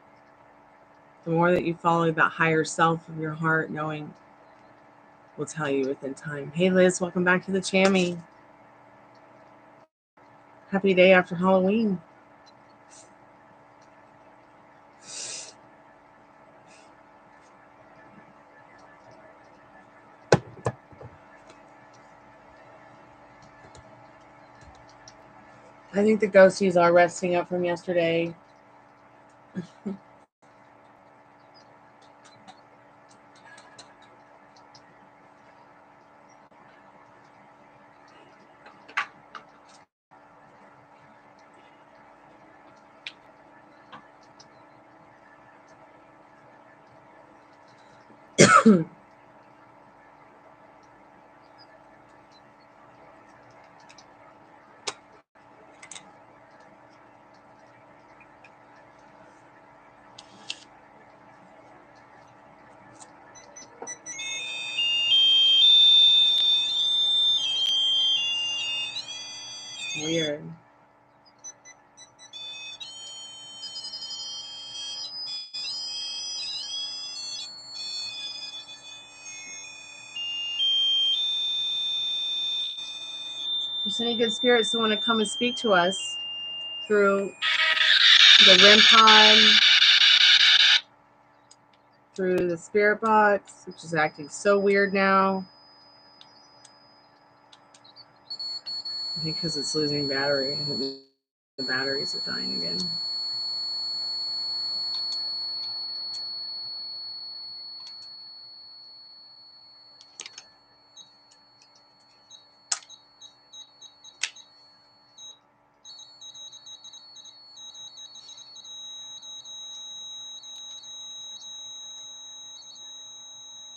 [SPEAKER 1] the more that you follow that higher self of your heart, knowing will tell you within time. Hey, Liz, welcome back to the Chammy. Happy day after Halloween. I think the ghosties are resting up from yesterday. Weird. There's any good spirits that want to come and speak to us through the REM pod, through the spirit box, which is acting so weird now. I think because it's losing battery. The batteries are dying again.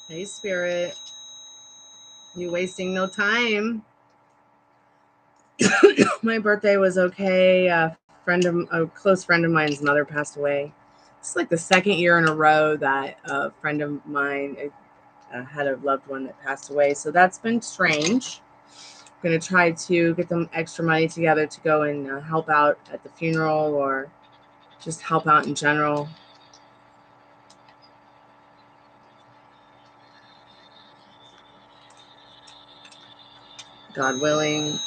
[SPEAKER 1] Hey, spirit. You wasting no time. My birthday was okay. A close friend of mine's mother passed away. It's like the second year in a row that a friend of mine had a loved one that passed away. So that's been strange. I'm going to try to get them extra money together to go and help out at the funeral or just help out in general. God willing.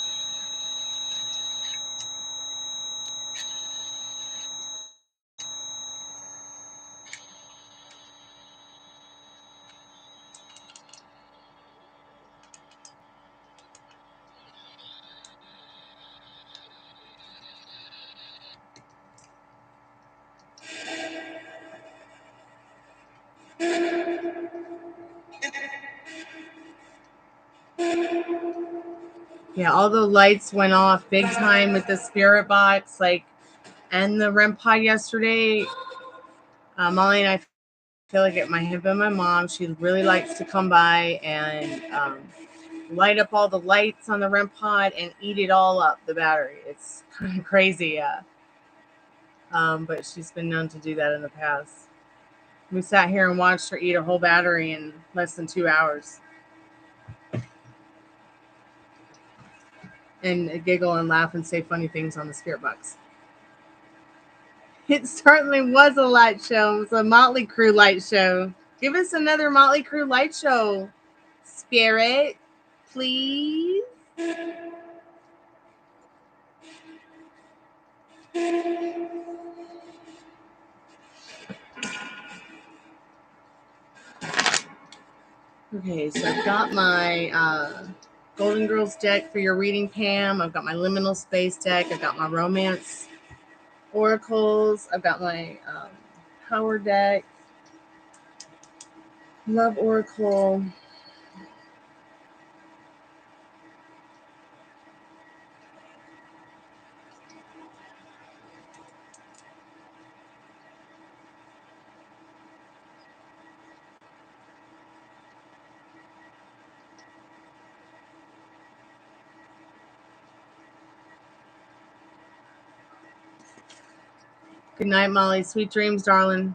[SPEAKER 1] Yeah, all the lights went off big time with the spirit box, and the REM pod yesterday. Molly and I feel like it might have been my mom. She really likes to come by and light up all the lights on the REM pod and eat it all up, the battery. It's kind of crazy, but she's been known to do that in the past. We sat here and watched her eat a whole battery in less than 2 hours. And giggle and laugh and say funny things on the spirit box. It certainly was a light show. It was a Motley Crue light show. Give us another Motley Crue light show, spirit, please. Okay, so I've got my Golden Girls deck for your reading, Pam. I've got my Liminal Space deck. I've got my Romance Oracles. I've got my Power deck. Love Oracle. Good night, Molly. Sweet dreams, darling.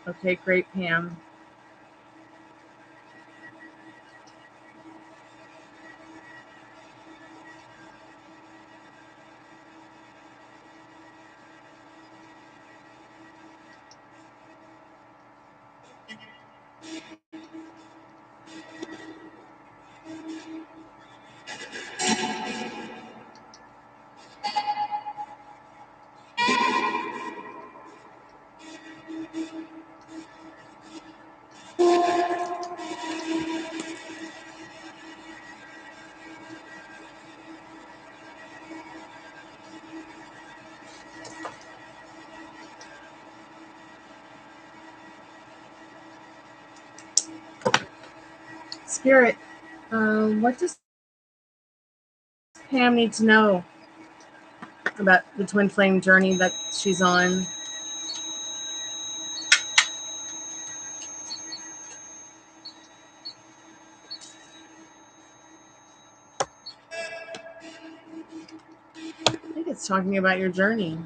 [SPEAKER 1] Okay, great, Pam. Spirit, what does Pam need to know about the twin flame journey that she's on? I think it's talking about your journey.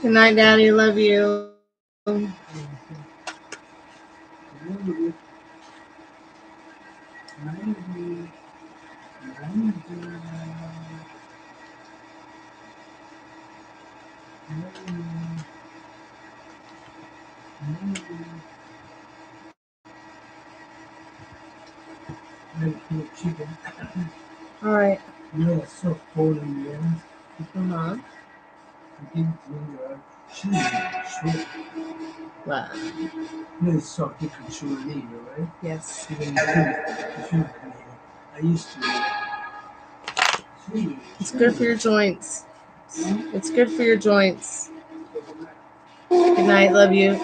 [SPEAKER 1] Good night, Daddy. Love you. All right.
[SPEAKER 2] You are so cold in the end.
[SPEAKER 1] Uh-huh.
[SPEAKER 2] I think you are cheating.
[SPEAKER 1] Wow.
[SPEAKER 2] No, it's so you control leader, right?
[SPEAKER 1] Yes.
[SPEAKER 2] Even if you I used to.
[SPEAKER 1] It's good for your joints. It's good for your joints. Good night. Love you.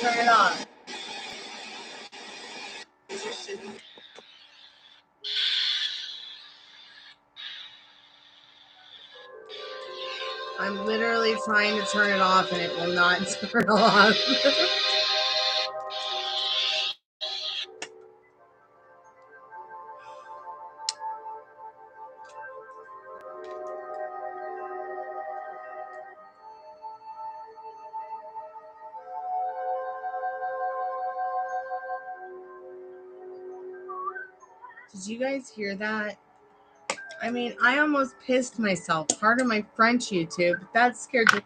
[SPEAKER 1] Turn it on. I'm literally trying to turn it off and it will not turn off. Did you guys hear that? I mean, I almost pissed myself. Pardon my French, YouTube. But that scared the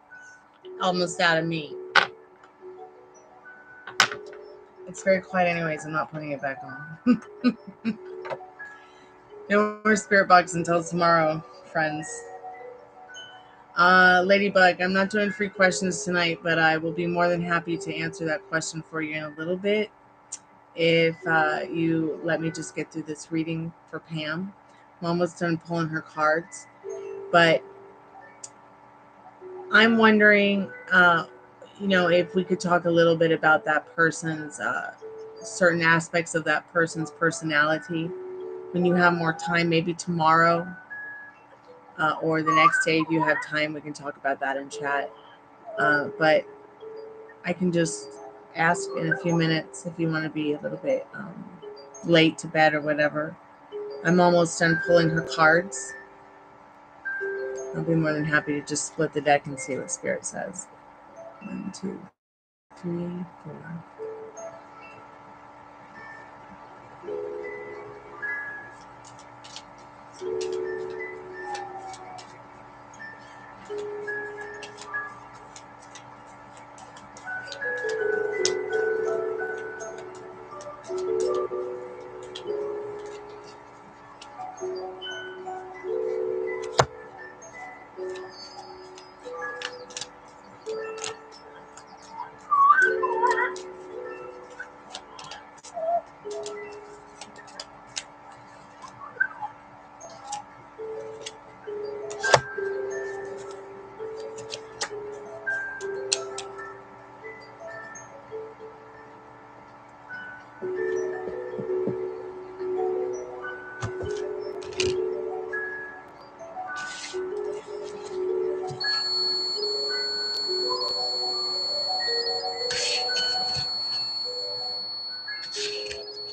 [SPEAKER 1] almost out of me. It's very quiet anyways. I'm not putting it back on. No more spirit box until tomorrow, friends. Ladybug, I'm not doing free questions tonight, but I will be more than happy to answer that question for you in a little bit if you let me just get through this reading for Pam. I'm almost done pulling her cards, but I'm wondering, if we could talk a little bit about that person's certain aspects of that person's personality. When you have more time, maybe tomorrow or the next day, if you have time, we can talk about that in chat. But I can just ask in a few minutes if you want to be a little bit late to bed or whatever. I'm almost done pulling her cards. I'll be more than happy to just split the deck and see what Spirit says. 1, 2, 3, 4.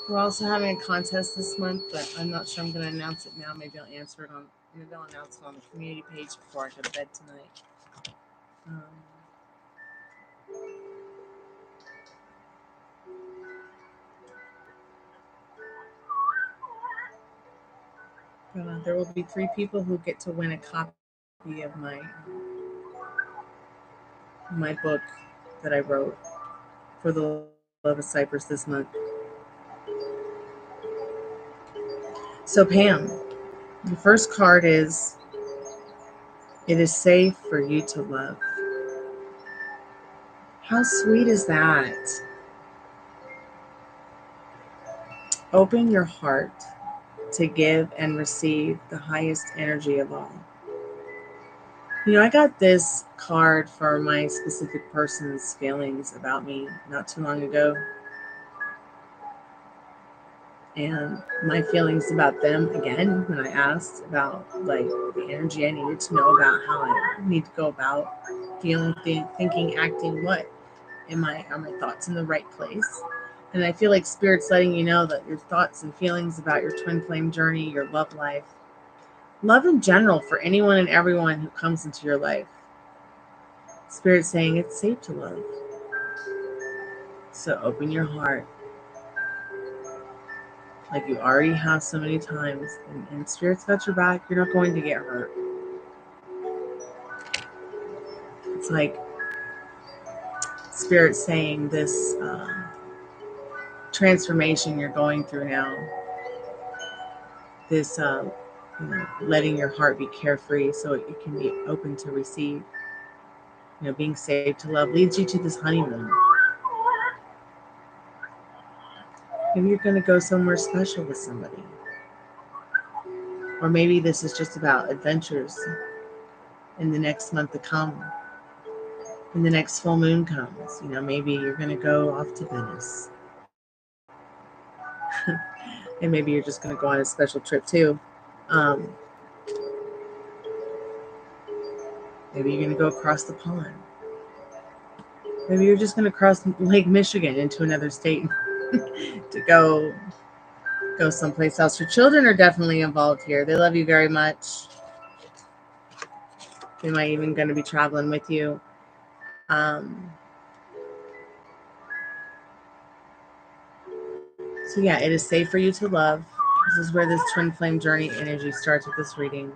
[SPEAKER 1] We're also having a contest this month, but I'm not sure I'm going to announce it now. Maybe I'll announce it on the community page before I go to bed tonight. There will be 3 people who get to win a copy of my book that I wrote for the Love of Cypress this month. So Pam, the first card is, it is safe for you to love. How sweet is that? Open your heart to give and receive the highest energy of all. I got this card for my specific person's feelings about me not too long ago. And my feelings about them, again, when I asked about the energy I needed to know about how I need to go about feeling, thinking, acting, what? Are my thoughts in the right place? And I feel like Spirit's letting you know that your thoughts and feelings about your twin flame journey, your love life, love in general for anyone and everyone who comes into your life. Spirit's saying it's safe to love. So open your heart. Like you already have so many times, and Spirit's got your back. You're not going to get hurt. It's like Spirit saying this transformation you're going through now, this letting your heart be carefree so it can be open to receive, being safe to love, leads you to this honeymoon. Maybe you're going to go somewhere special with somebody. Or maybe this is just about adventures in the next month to come. when the next full moon comes. You know, maybe you're going to go off to Venice. And maybe you're just going to go on a special trip too. Maybe you're going to go across the pond. Maybe you're just going to cross Lake Michigan into another state to go someplace else. Your children are definitely involved here. They love you very much. They might even going to be traveling with you. So yeah, it is safe for you to love. This is where this twin flame journey energy starts with this reading.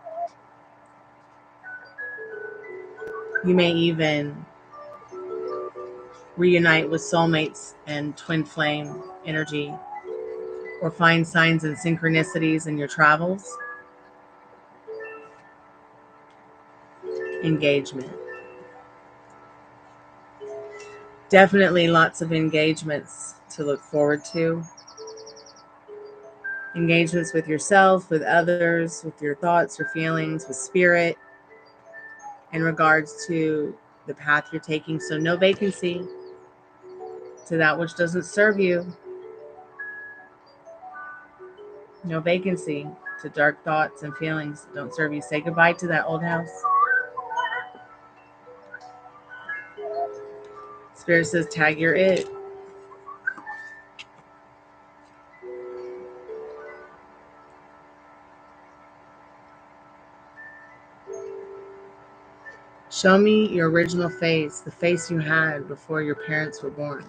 [SPEAKER 1] You may even reunite with soulmates and twin flame energy, or find signs and synchronicities in your travels. Engagement. Definitely lots of engagements to look forward to. Engagements with yourself, with others, with your thoughts, your feelings, with spirit, in regards to the path you're taking. So no vacancy to that which doesn't serve you. No vacancy to dark thoughts and feelings that don't serve you. Say goodbye to that old house. Spirit says, tag your it. Show me your original face, the face you had before your parents were born.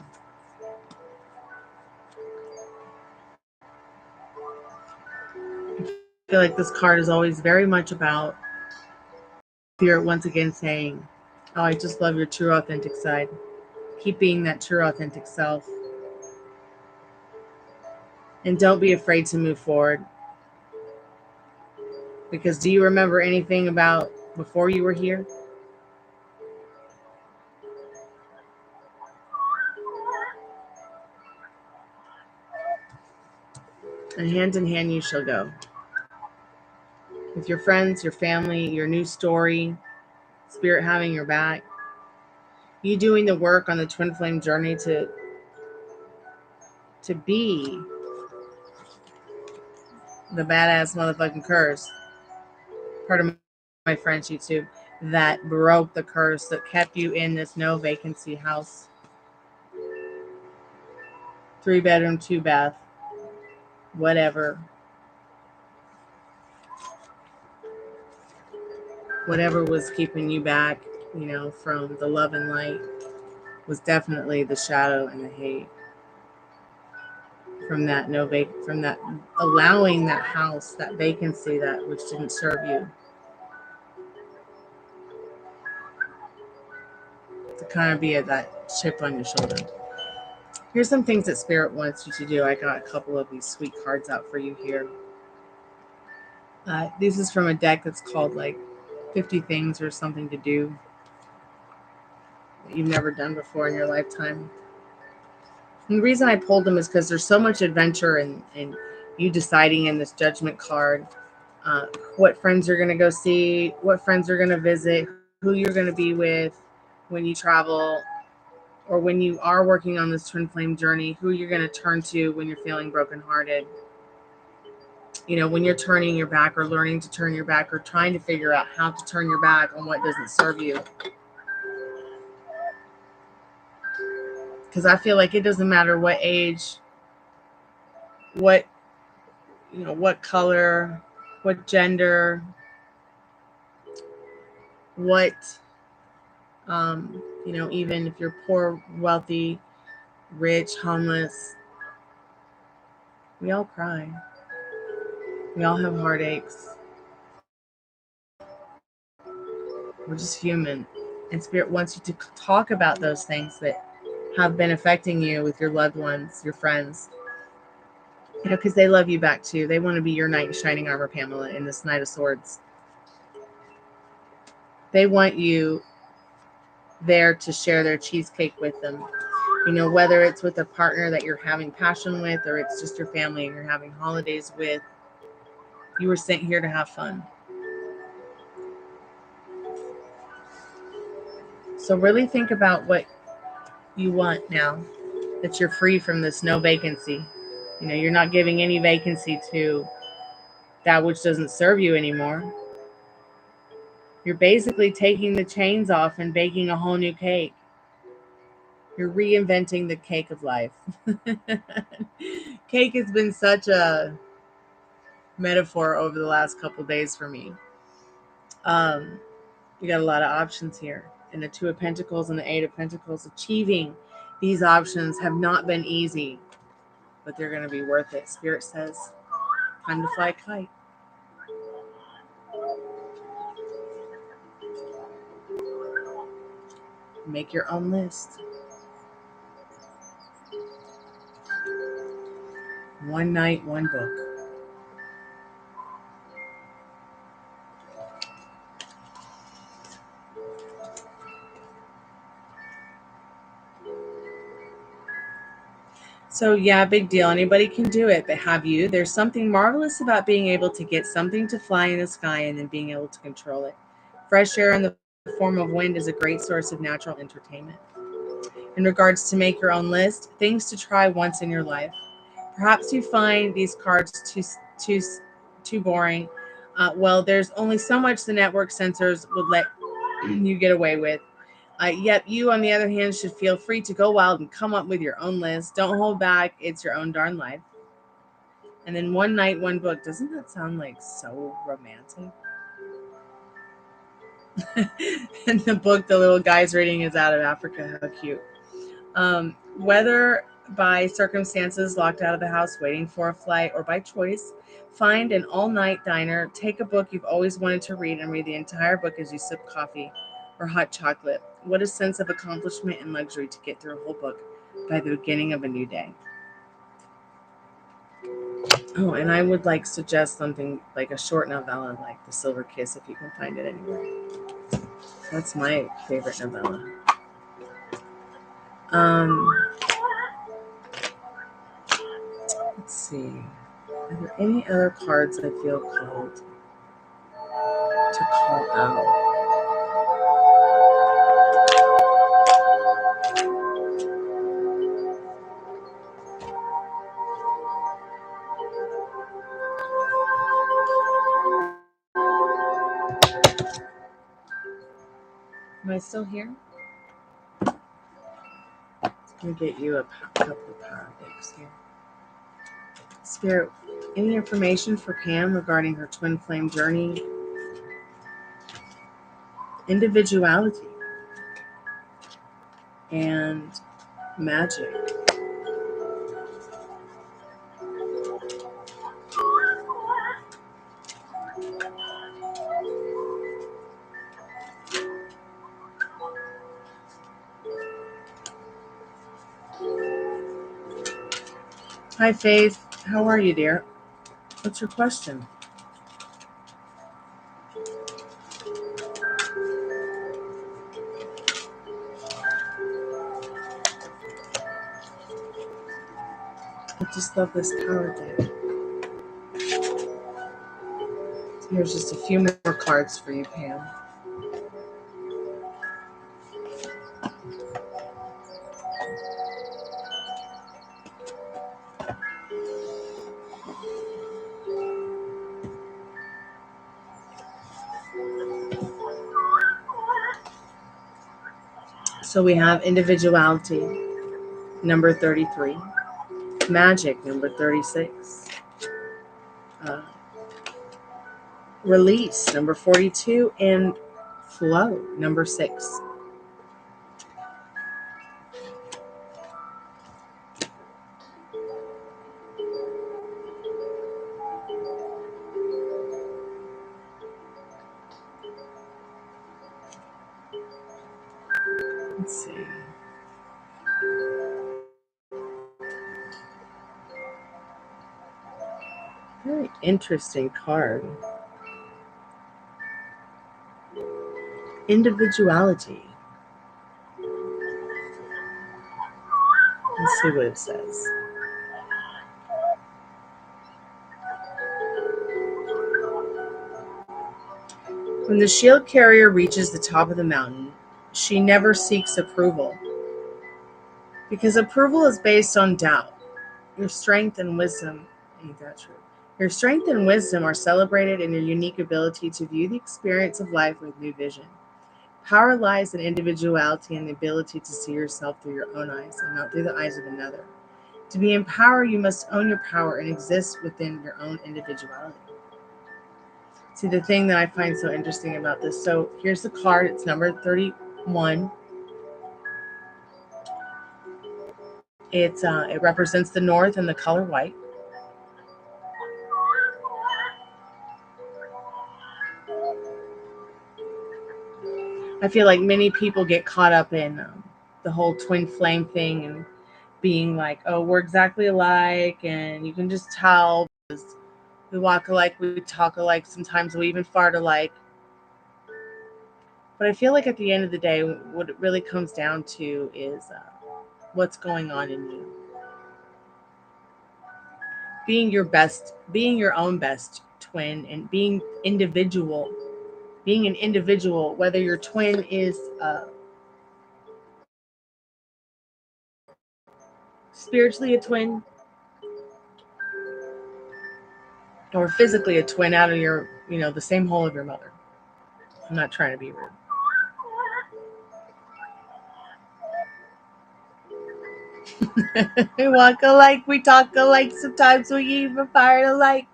[SPEAKER 1] I feel like this card is always very much about Spirit once again saying, oh, I just love your true authentic side. Keep being that true authentic self. And don't be afraid to move forward. Because do you remember anything about before you were here? And hand in hand you shall go. With your friends, your family, your new story, Spirit having your back. You doing the work on the twin flame journey to be the badass motherfucking curse. Part of my friend's YouTube that broke the curse that kept you in this no vacancy house. 3-bedroom, 2-bath, whatever. Whatever was keeping you back, you know, from the love and light was definitely the shadow and the hate. From that from that allowing that house, that vacancy, that which didn't serve you, to kind of be that chip on your shoulder. Here's some things that Spirit wants you to do. I got a couple of these sweet cards out for you here. This is from a deck that's called like 50 Things or Something to Do that you've never done before in your lifetime. And the reason I pulled them is because there's so much adventure in you deciding in this Judgment card what friends you're going to go see, what friends you're going to visit, who you're going to be with when you travel, or when you are working on this twin flame journey, who you're going to turn to when you're feeling brokenhearted. You know, when you're turning your back or learning to turn your back or trying to figure out how to turn your back on what doesn't serve you. Because I feel like it doesn't matter what age, what, you know, what color, what gender, what, you know, even if you're poor, wealthy, rich, homeless, we all cry. We all have heartaches. We're just human. And Spirit wants you to talk about those things that have been affecting you with your loved ones, your friends. You know, because they love you back too. They want to be your knight in shining armor, Pamela, in this Knight of Swords. They want you there to share their cheesecake with them. You know, whether it's with a partner that you're having passion with, or it's just your family and you're having holidays with. You were sent here to have fun. So really think about what you want now that you're free from this no vacancy. You know, you're not giving any vacancy to that which doesn't serve you anymore. You're basically taking the chains off and baking a whole new cake. You're reinventing the cake of life. Cake has been such a metaphor over the last couple days for me. You got a lot of options here. And the Two of Pentacles and the Eight of Pentacles, achieving these options have not been easy, but they're going to be worth it. Spirit says, time to fly a kite. Make your own list. One night, one book. So yeah, big deal. Anybody can do it, but have you? There's something marvelous about being able to get something to fly in the sky and then being able to control it. Fresh air in the form of wind is a great source of natural entertainment. In regards to make your own list, things to try once in your life. Perhaps you find these cards too boring. Well, there's only so much the network censors would let you get away with. Yet you, on the other hand, should feel free to go wild and come up with your own list. Don't hold back. It's your own darn life. And then one night, one book. Doesn't that sound like so romantic? And the book the little guy's reading is out of Africa. How cute. Whether by circumstances, locked out of the house, waiting for a flight, or by choice, find an all-night diner, take a book you've always wanted to read, and read the entire book as you sip coffee or hot chocolate. What a sense of accomplishment and luxury to get through a whole book by the beginning of a new day. Oh, and I would suggest something like a short novella like The Silver Kiss, if you can find it anywhere. That's my favorite novella. Let's see. Are there any other cards I feel called to call out? Am I still here? I'm going to get you a couple of power picks here. Spirit, any information for Pam regarding her twin flame journey? Individuality and magic. Hi, Faith. How are you, dear? What's your question? I just love this power deck. Here's just a few more cards for you, Pam. So we have individuality, number 33, magic, number 36, release, number 42, and flow, number 6. Let's see. Very interesting card. Individuality. Let's see what it says. When the shield carrier reaches the top of the mountain, she never seeks approval, because approval is based on doubt. Your strength and wisdom, ain't that true? Your strength and wisdom are celebrated in your unique ability to view the experience of life with new vision. Power lies in individuality and the ability to see yourself through your own eyes and not through the eyes of another. To be in power, you must own your power and exist within your own individuality. See, the thing that I find so interesting about this, so here's the card, it's number 31. It represents the north and the color white. I feel like many people get caught up in the whole twin flame thing and being like, oh, we're exactly alike, and you can just tell because we walk alike, we talk alike, sometimes we even fart alike. But I feel like at the end of the day, what it really comes down to is what's going on in you. Being your best, being your own best twin, and being individual. Being an individual, whether your twin is spiritually a twin or physically a twin out of your, the same hole of your mother. I'm not trying to be rude. We walk alike, we talk alike, sometimes we even fart alike.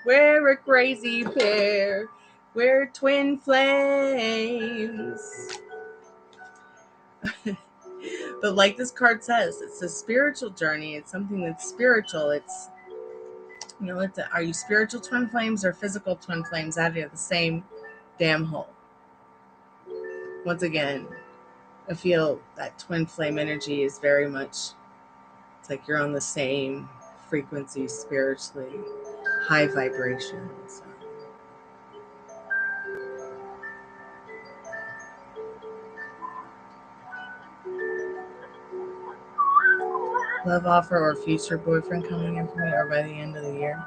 [SPEAKER 1] We're a crazy pair. We're twin flames. But like this card says, it's a spiritual journey. It's something that's spiritual. It's, are you spiritual twin flames or physical twin flames out of the same damn hole? Once again, I feel that twin flame energy is very much, it's like you're on the same frequency spiritually, high vibration. So. Love offer or future boyfriend coming in for me, or by the end of the year.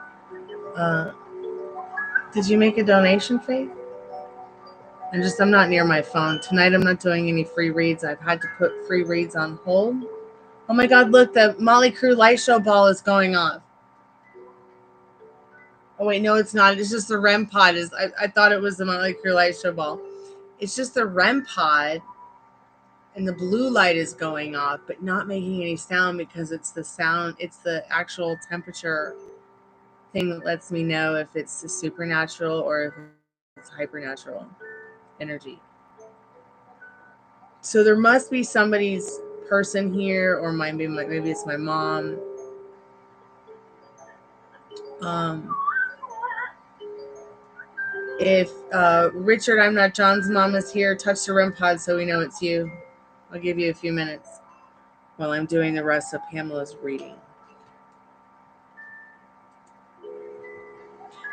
[SPEAKER 1] Did you make a donation, Faith? I'm not near my phone. Tonight I'm not doing any free reads. I've had to put free reads on hold. Oh my God, look, the Molly Crew light show ball is going off. Oh wait, no, it's not. It's just the REM pod. I thought it was the Molly Crew light show ball. It's just the REM pod, and the blue light is going off, but not making any sound because it's the sound. It's the actual temperature thing that lets me know if it's a supernatural or if it's hypernatural energy. So there must be somebody's person here, or maybe it's my mom. If Richard, I'm not John's mom, is here, touch the REM pod so we know it's you. I'll give you a few minutes while I'm doing the rest of Pamela's reading.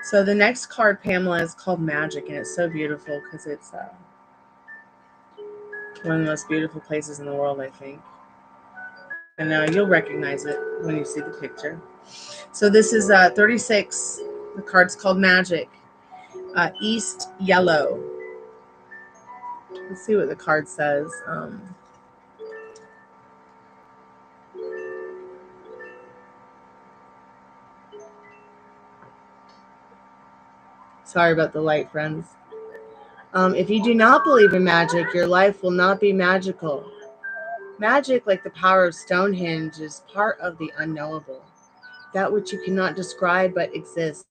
[SPEAKER 1] So the next card, Pamela, is called Magic, and it's so beautiful because it's one of the most beautiful places in the world, I think. And you'll recognize it when you see the picture. So this is 36. The card's called Magic. East Yellow. Let's see what the card says. Sorry about the light, friends. If you do not believe in magic, your life will not be magical. Magic, like the power of Stonehenge, is part of the unknowable, that which you cannot describe but exists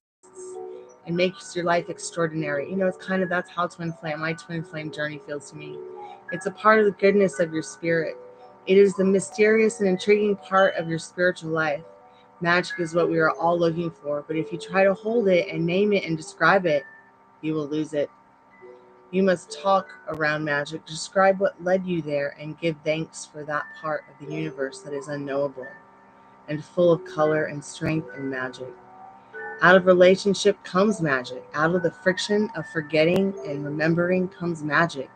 [SPEAKER 1] and makes your life extraordinary. It's kind of, that's how my twin flame journey feels to me. It's a part of the goodness of your spirit. It is the mysterious and intriguing part of your spiritual life. Magic is what we are all looking for, but if you try to hold it and name it and describe it, you will lose it. You must talk around magic, describe what led you there, and give thanks for that part of the universe that is unknowable and full of color and strength and magic. Out of relationship comes magic. Out of the friction of forgetting and remembering comes magic.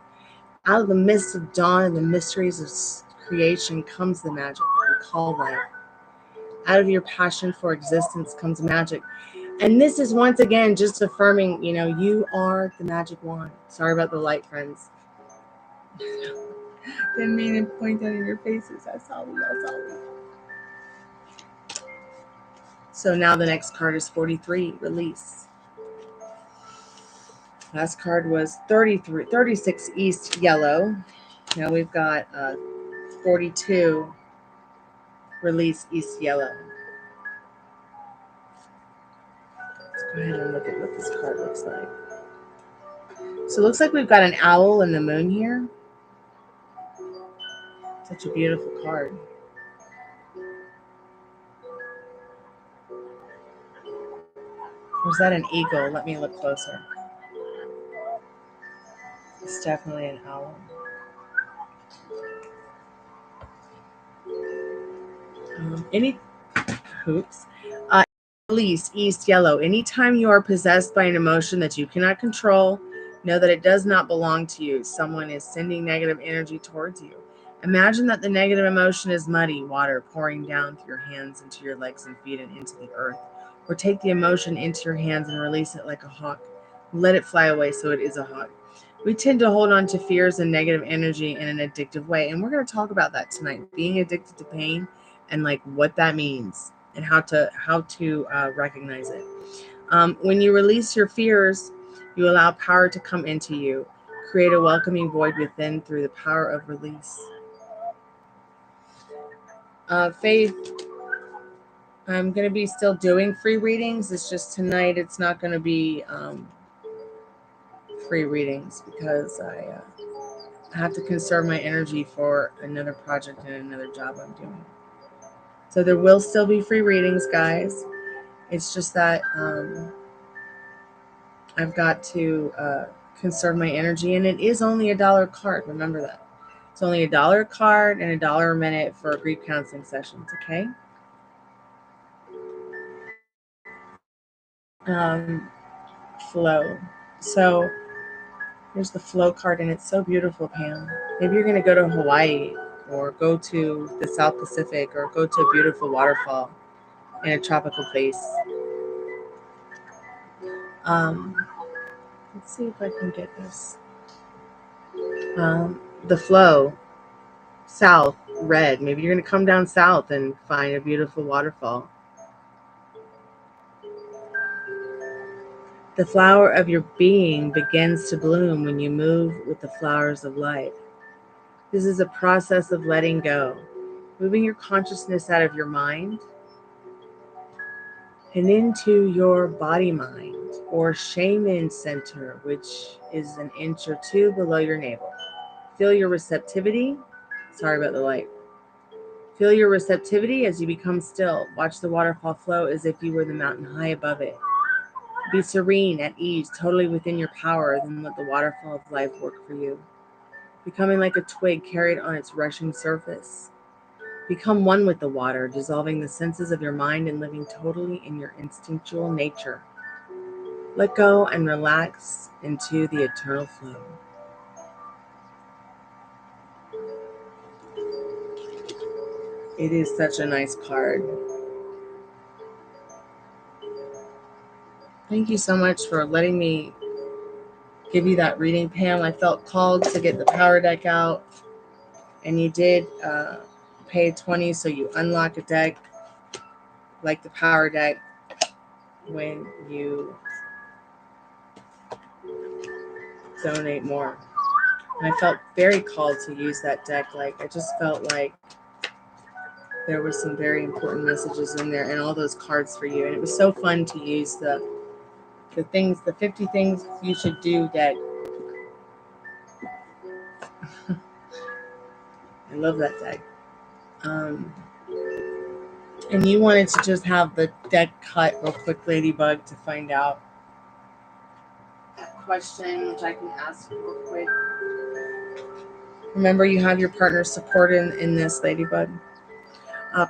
[SPEAKER 1] Out of the mist of dawn and the mysteries of creation comes the magic that we call life. Out of your passion for existence comes magic. And this is once again just affirming, you are the magic wand. Sorry about the light, friends. Didn't mean to point that in your faces. That's all. So now the next card is 43, release. Last card was 36 East yellow. Now we've got 42, release East yellow. Let's go ahead and look at what this card looks like. So it looks like we've got an owl and the moon here. Such a beautiful card. Or is that an eagle? Let me look closer. It's definitely an owl. Release East yellow. Anytime you are possessed by an emotion that you cannot control, know that it does not belong to you. Someone is sending negative energy towards you. Imagine that the negative emotion is muddy water pouring down through your hands into your legs and feet and into the earth. Or take the emotion into your hands and release it like a hawk. Let it fly away so it is a hawk. We tend to hold on to fears and negative energy in an addictive way. And we're going to talk about that tonight. Being addicted to pain and like what that means and how to recognize it. When you release your fears, you allow power to come into you. Create a welcoming void within through the power of release. Faith, I'm going to be still doing free readings. It's just tonight it's not going to be free readings because I have to conserve my energy for another project and another job I'm doing. So there will still be free readings, guys. It's just that I've got to conserve my energy, and it is only $1 a card. Remember that. It's only $1 a card and $1 a minute for grief counseling sessions, okay? Flow. So here's the flow card, and it's so beautiful, Pam. Maybe you're going to go to Hawaii or go to the South Pacific or go to a beautiful waterfall in a tropical place. Let's see if I can get this. The flow, south, red. Maybe you're going to come down south and find a beautiful waterfall. The flower of your being begins to bloom when you move with the flowers of light. This is a process of letting go, moving your consciousness out of your mind and into your body mind or shaman center, which is an inch or two below your navel. Feel your receptivity. Sorry about the light. Feel your receptivity as you become still. Watch the waterfall flow as if you were the mountain high above it. Be serene, at ease, totally within your power, then let the waterfall of life work for you. Becoming like a twig carried on its rushing surface. Become one with the water, dissolving the senses of your mind and living totally in your instinctual nature. Let go and relax into the eternal flow. It is such a nice card. Thank you so much for letting me give you that reading, Pam. I felt called to get the power deck out, and you did pay $20, so you unlock a deck like the power deck when you donate more. And I felt very called to use that deck. Like I just felt like there were some very important messages in there and all those cards for you. And it was so fun to use the 50 things you should do deck. I love that deck. And you wanted to just have the deck cut real quick, Ladybug, to find out that question, which I can ask real quick. Remember, you have your partner's support in this, Ladybug.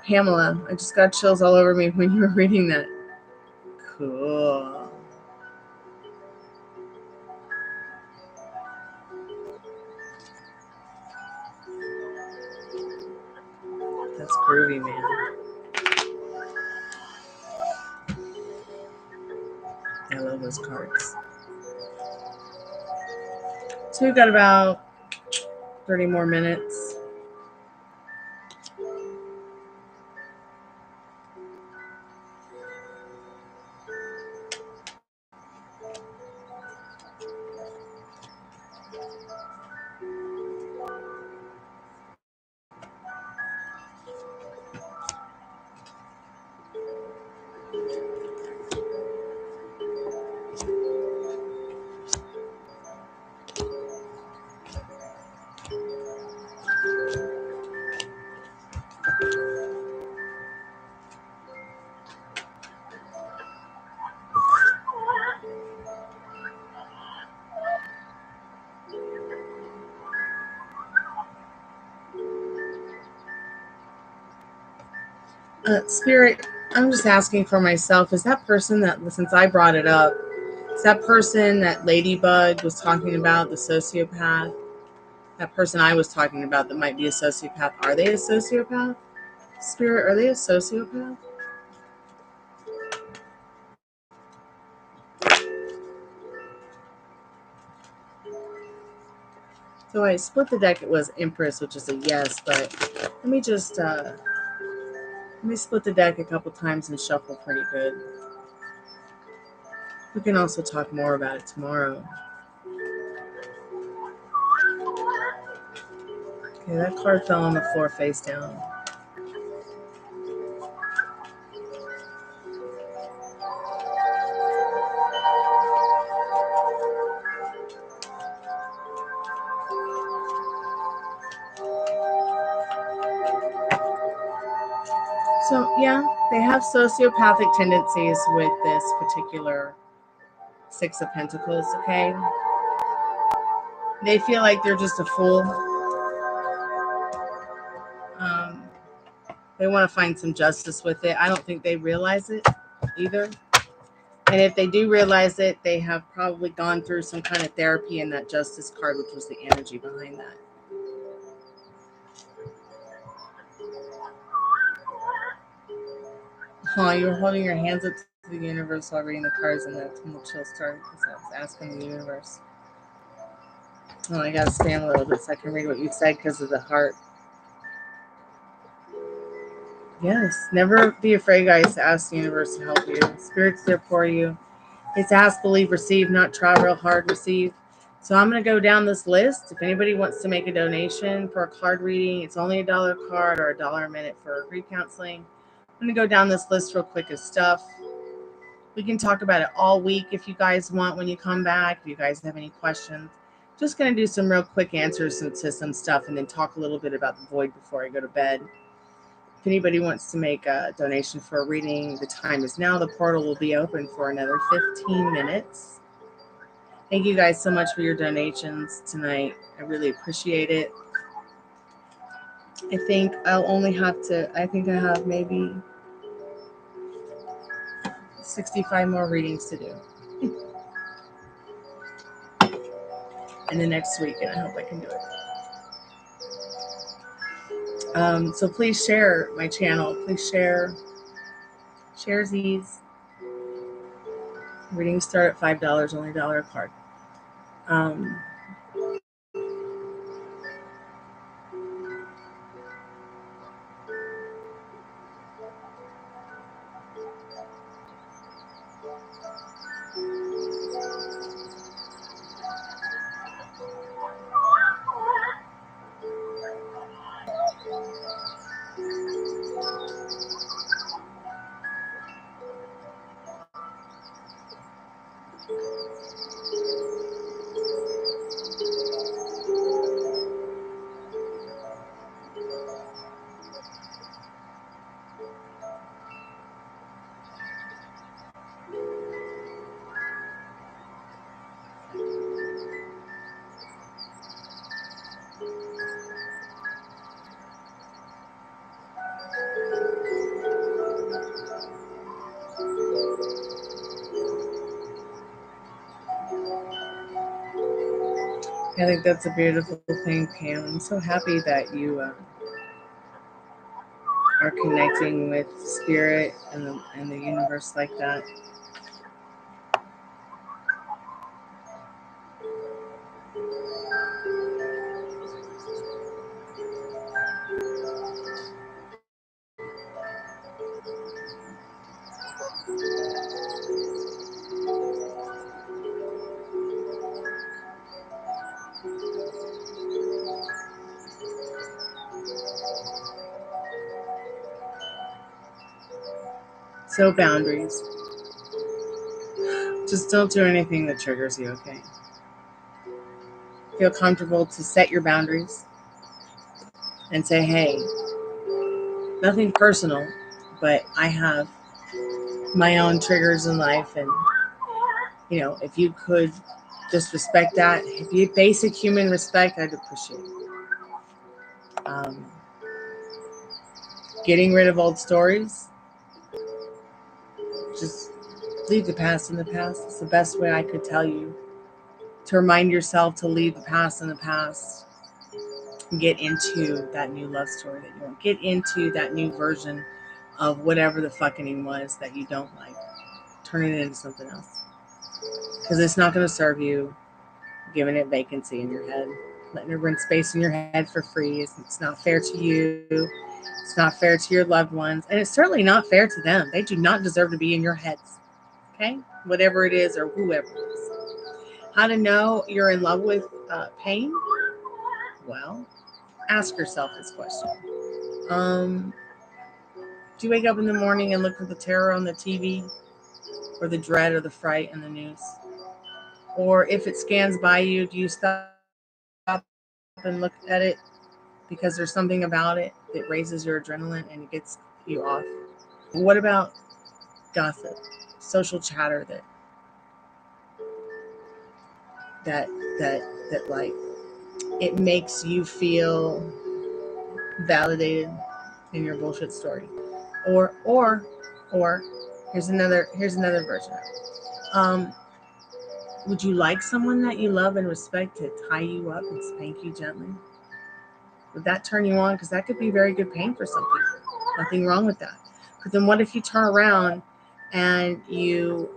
[SPEAKER 1] Pamela, I just got chills all over me when you were reading that. Cool. That's groovy, man. I love those cards. So we've got about 30 more minutes. Spirit, I'm just asking for myself, is that person that, since I brought it up, is that person that Ladybug was talking about, the sociopath? That person I was talking about that might be a sociopath, are they a sociopath? Spirit, are they a sociopath? So I split the deck, it was Empress, which is a yes, but let me just, let me split the deck a couple times and shuffle pretty good. We can also talk more about it tomorrow. Okay, that card fell on the floor face down. So yeah, they have sociopathic tendencies with this particular Six of Pentacles, okay? They feel like they're just a fool. They want to find some justice with it. I don't think they realize it either. And if they do realize it, they have probably gone through some kind of therapy in that Justice card, which was the energy behind that. Oh, you were holding your hands up to the universe while reading the cards, and that's when the chill started because I was asking the universe. Oh, I gotta stand a little bit so I can read what you said because of the heart. Yes, never be afraid, guys, to ask the universe to help you. Spirit's there for you. It's ask, believe, receive, not try real hard, receive. So I'm going to go down this list. If anybody wants to make a donation for a card reading, it's only $1 a card or $1 a minute for grief counseling. I'm going to go down this list real quick of stuff. We can talk about it all week if you guys want when you come back. If you guys have any questions. Just going to do some real quick answers to some stuff and then talk a little bit about the void before I go to bed. If anybody wants to make a donation for a reading, the time is now. The portal will be open for another 15 minutes. Thank you guys so much for your donations tonight. I really appreciate it. I think I'll only have to, I think I have maybe 65 more readings to do in the next week, and I hope I can do it. So please share my channel. Please share these. Readings start at $5, only $1 a card. I think that's a beautiful thing, Pam. I'm so happy that you are connecting with spirit and the universe like that. So boundaries. Just don't do anything that triggers you, okay? Feel comfortable to set your boundaries and say, hey, nothing personal, but I have my own triggers in life, and if you could just respect that, if you basic human respect, I'd appreciate it. Getting rid of old stories, just leave the past in the past. It's the best way I could tell you to remind yourself to leave the past in the past and get into that new love story that you want. Get into that new version of whatever the fucking was that you don't like. Turn it into something else. Because it's not going to serve you. Giving it vacancy in your head. Letting it rent space in your head for free. It's not fair to you. It's not fair to your loved ones. And it's certainly not fair to them. They do not deserve to be in your heads. Okay? Whatever it is or whoever it is. How to know you're in love with pain? Well, ask yourself this question. Do you wake up in the morning and look for the terror on the TV? Or the dread or the fright in the news? Or if it scans by you, do you stop and look at it because there's something about it that raises your adrenaline and it gets you off? What about gossip, social chatter that like it makes you feel validated in your bullshit story? Or here's another version. Would you like someone that you love and respect to tie you up and spank you gently? Would that turn you on? Because that could be very good pain for some people. Nothing wrong with that. But then what if you turn around and you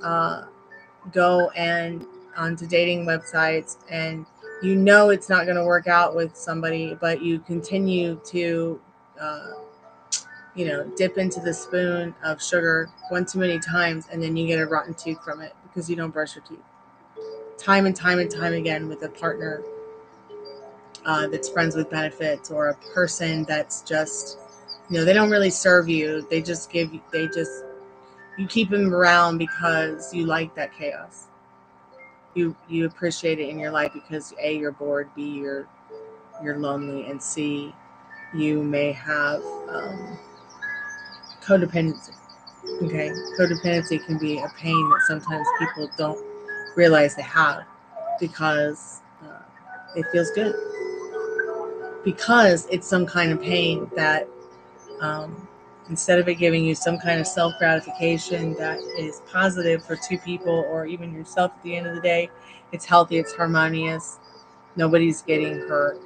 [SPEAKER 1] go and onto dating websites and it's not going to work out with somebody, but you continue to dip into the spoon of sugar one too many times, and then you get a rotten tooth from it because you don't brush your teeth. Time and time again with a partner that's friends with benefits, or a person that's just, they don't really serve you. They just you keep them around because you like that chaos. You appreciate it in your life because A, you're bored, B, you're lonely, and C, you may have codependency. Okay, codependency can be a pain that sometimes people don't realize they have because it feels good. Because it's some kind of pain that instead of it giving you some kind of self-gratification that is positive for two people or even yourself at the end of the day, it's healthy, it's harmonious, nobody's getting hurt.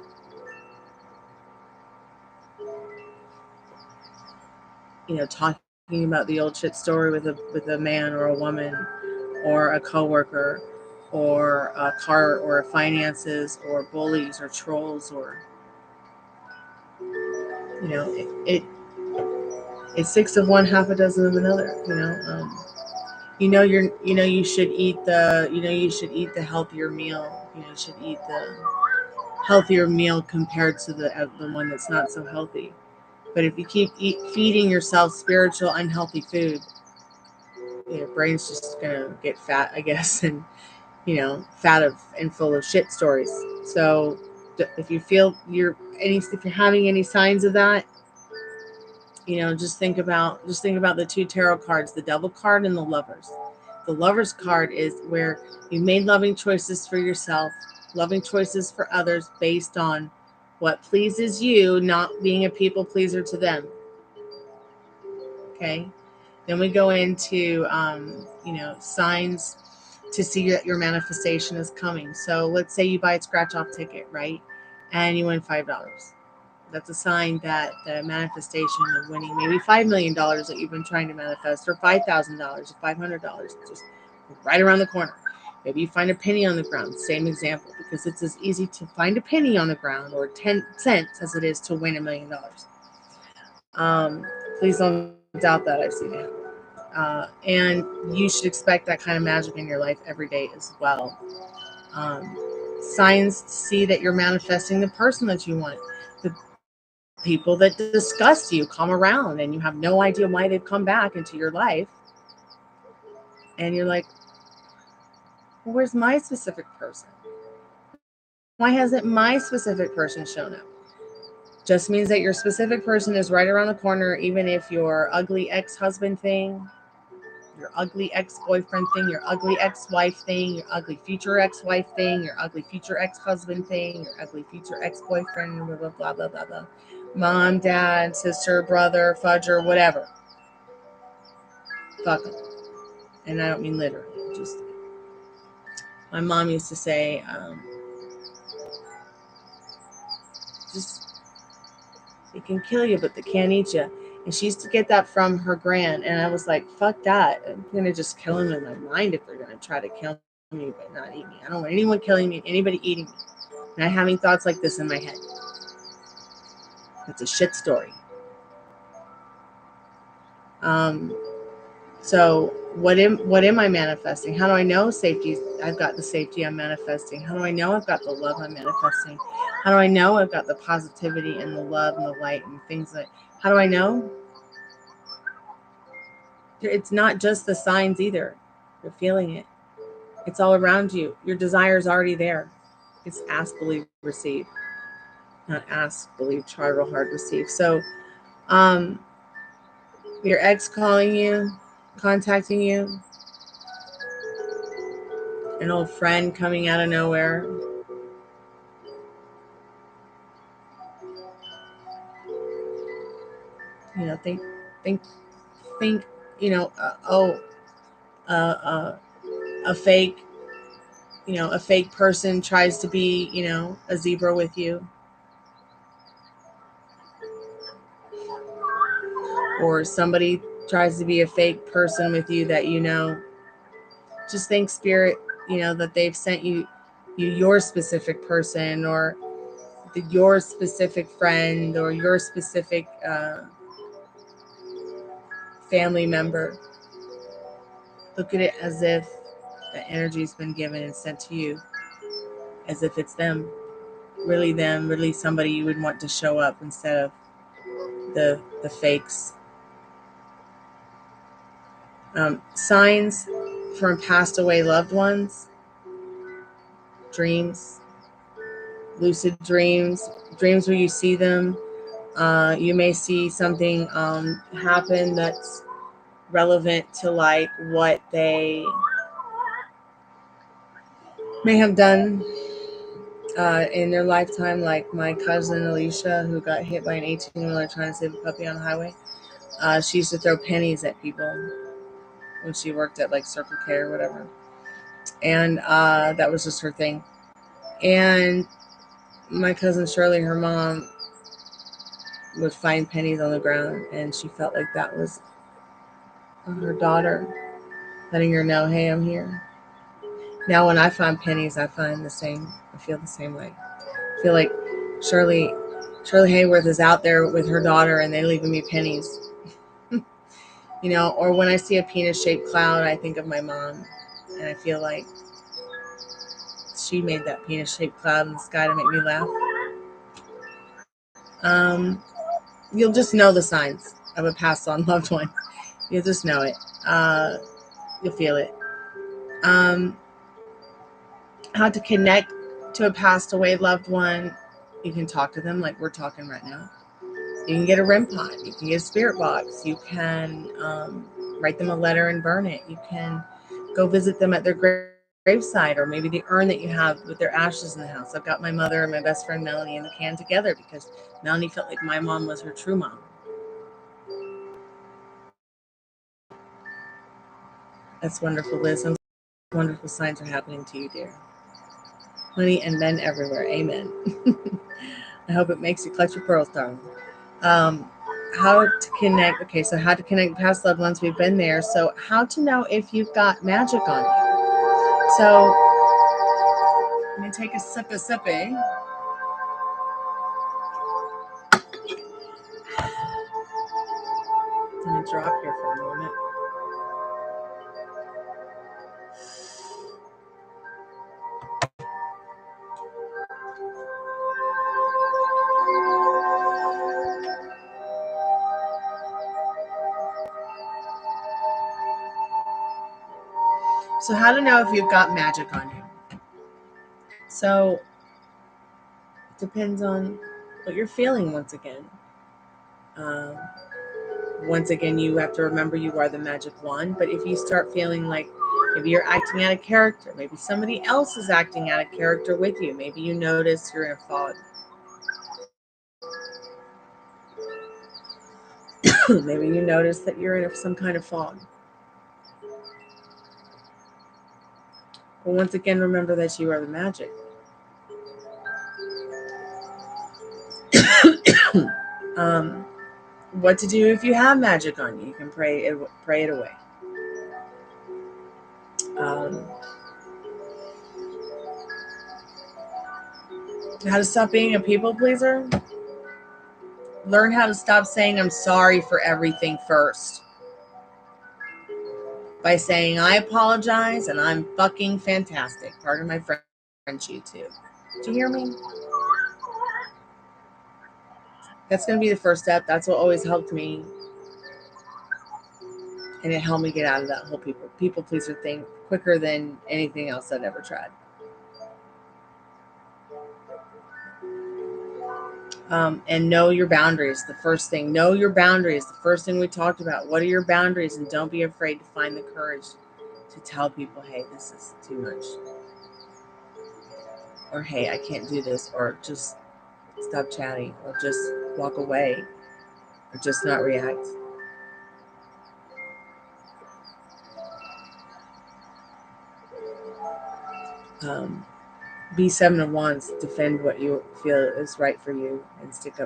[SPEAKER 1] Talking about the old shit story with a man or a woman or a coworker or a car or finances or bullies or trolls or it's six of one, half a dozen of another. You should eat the healthier meal. You should eat the healthier meal compared to the one that's not so healthy. But if you keep feeding yourself spiritual, unhealthy food, your brain's just gonna get fat, I guess, and fat and full of shit stories. So if you feel if you're having any signs of that, just think about the two tarot cards, the Devil card and the Lovers. The Lovers card is where you made loving choices for yourself, loving choices for others based on what pleases you, not being a people pleaser to them. Okay. Then we go into, signs to see that your manifestation is coming. So let's say you buy a scratch-off ticket, right? And you win $5. That's a sign that the manifestation of winning maybe $5 million that you've been trying to manifest, or $5,000 or $500, just right around the corner. Maybe you find a penny on the ground, same example, because it's as easy to find a penny on the ground or 10 cents as it is to win $1 million. Please don't doubt that. I've seen it. And you should expect that kind of magic in your life every day as well. Signs see that you're manifesting the person that you want. The people that disgust you come around and you have no idea why they've come back into your life. And you're like, well, where's my specific person? Why hasn't my specific person shown up? Just means that your specific person is right around the corner, even if your ugly ex-husband thing, your ugly ex-boyfriend thing, your ugly ex-wife thing, your ugly future ex-wife thing, your ugly future ex-husband thing, your ugly future ex-boyfriend, blah, blah, blah, blah, blah, blah. Mom, dad, sister, brother, fudger, whatever. Fuck them. And I don't mean literally. Just, my mom used to say, just, it can kill you, but they can't eat you. And she used to get that from her grand. And I was like, fuck that. I'm going to just kill them in my mind if they're going to try to kill me, but not eat me. I don't want anyone killing me, anybody eating me. Not having thoughts like this in my head. It's a shit story. So what am I manifesting? How do I know safety? I've got the safety I'm manifesting. How do I know I've got the love I'm manifesting? How do I know I've got the positivity and the love and the light and things like, how do I know? It's not just the signs either. You're feeling it. It's all around you. Your desire is already there. It's ask, believe, receive. Not ask, believe, try real hard, receive. So your ex calling you, contacting you, an old friend coming out of nowhere. You know, think, you know, a fake, you know, a fake person tries to be, you know, a zebra with you. Or somebody tries to be a fake person with you that you know. Just think, spirit, you know, that they've sent you your specific person, or your specific friend, or your specific family member. Look at it as if the energy's been given and sent to you, as if it's them, really somebody you would want to show up instead of the fakes. Signs from passed away loved ones, dreams, lucid dreams, dreams where you see them. You may see something happen that's relevant to like what they may have done in their lifetime, like my cousin Alicia, who got hit by an 18-wheeler trying to save a puppy on the highway. She used to throw pennies at people when she worked at like Circle K or whatever. And that was just her thing. And my cousin Shirley, her mom, would find pennies on the ground, and she felt like that was her daughter letting her know, hey, I'm here. Now when I find pennies, I find the same. I feel the same way. I feel like Shirley Hayworth is out there with her daughter, and they're leaving me pennies. You know, or when I see a penis-shaped cloud, I think of my mom, and I feel like she made that penis-shaped cloud in the sky to make me laugh. You'll just know the signs of a passed on loved one. You'll just know it. You'll feel it. How to connect to a passed away loved one. You can talk to them like we're talking right now. You can get a REM pod. You can get a spirit box. You can write them a letter and burn it. You can go visit them at their gravesite, or maybe the urn that you have with their ashes in the house. I've got my mother and my best friend Melanie in the can together because Melanie felt like my mom was her true mom. That's wonderful, Liz. Some wonderful signs are happening to you, dear. Money and men everywhere. Amen. I hope it makes you clutch your pearls, darling. How to connect. Okay, so how to connect past loved ones. We've been there. So how to know if you've got magic on you. So I'm going to take a sippy. I'm going to drop here for a moment. So how to know if you've got magic on you? So it depends on what you're feeling once again. Once again, you have to remember you are the magic wand. But if you start feeling like maybe you're acting out of character, maybe somebody else is acting out of character with you, maybe you notice you're in a fog. Maybe you notice that you're in some kind of fog. Well, once again, remember that you are the magic. What to do if you have magic on you? You can pray it away. How to stop being a people pleaser? Learn how to stop saying I'm sorry for everything first. By saying I apologize and I'm fucking fantastic. Pardon my French, YouTube. Do you hear me? That's going to be the first step. That's what always helped me. And it helped me get out of that whole people pleaser thing quicker than anything else I'd ever tried. And know your boundaries. The first thing. Know your boundaries. The first thing we talked about. What are your boundaries? And don't be afraid to find the courage to tell people, hey, this is too much. Or, hey, I can't do this. Or just stop chatting. Or just walk away. Or just not react. Be 7 of Wands. Defend what you feel is right for you and stick up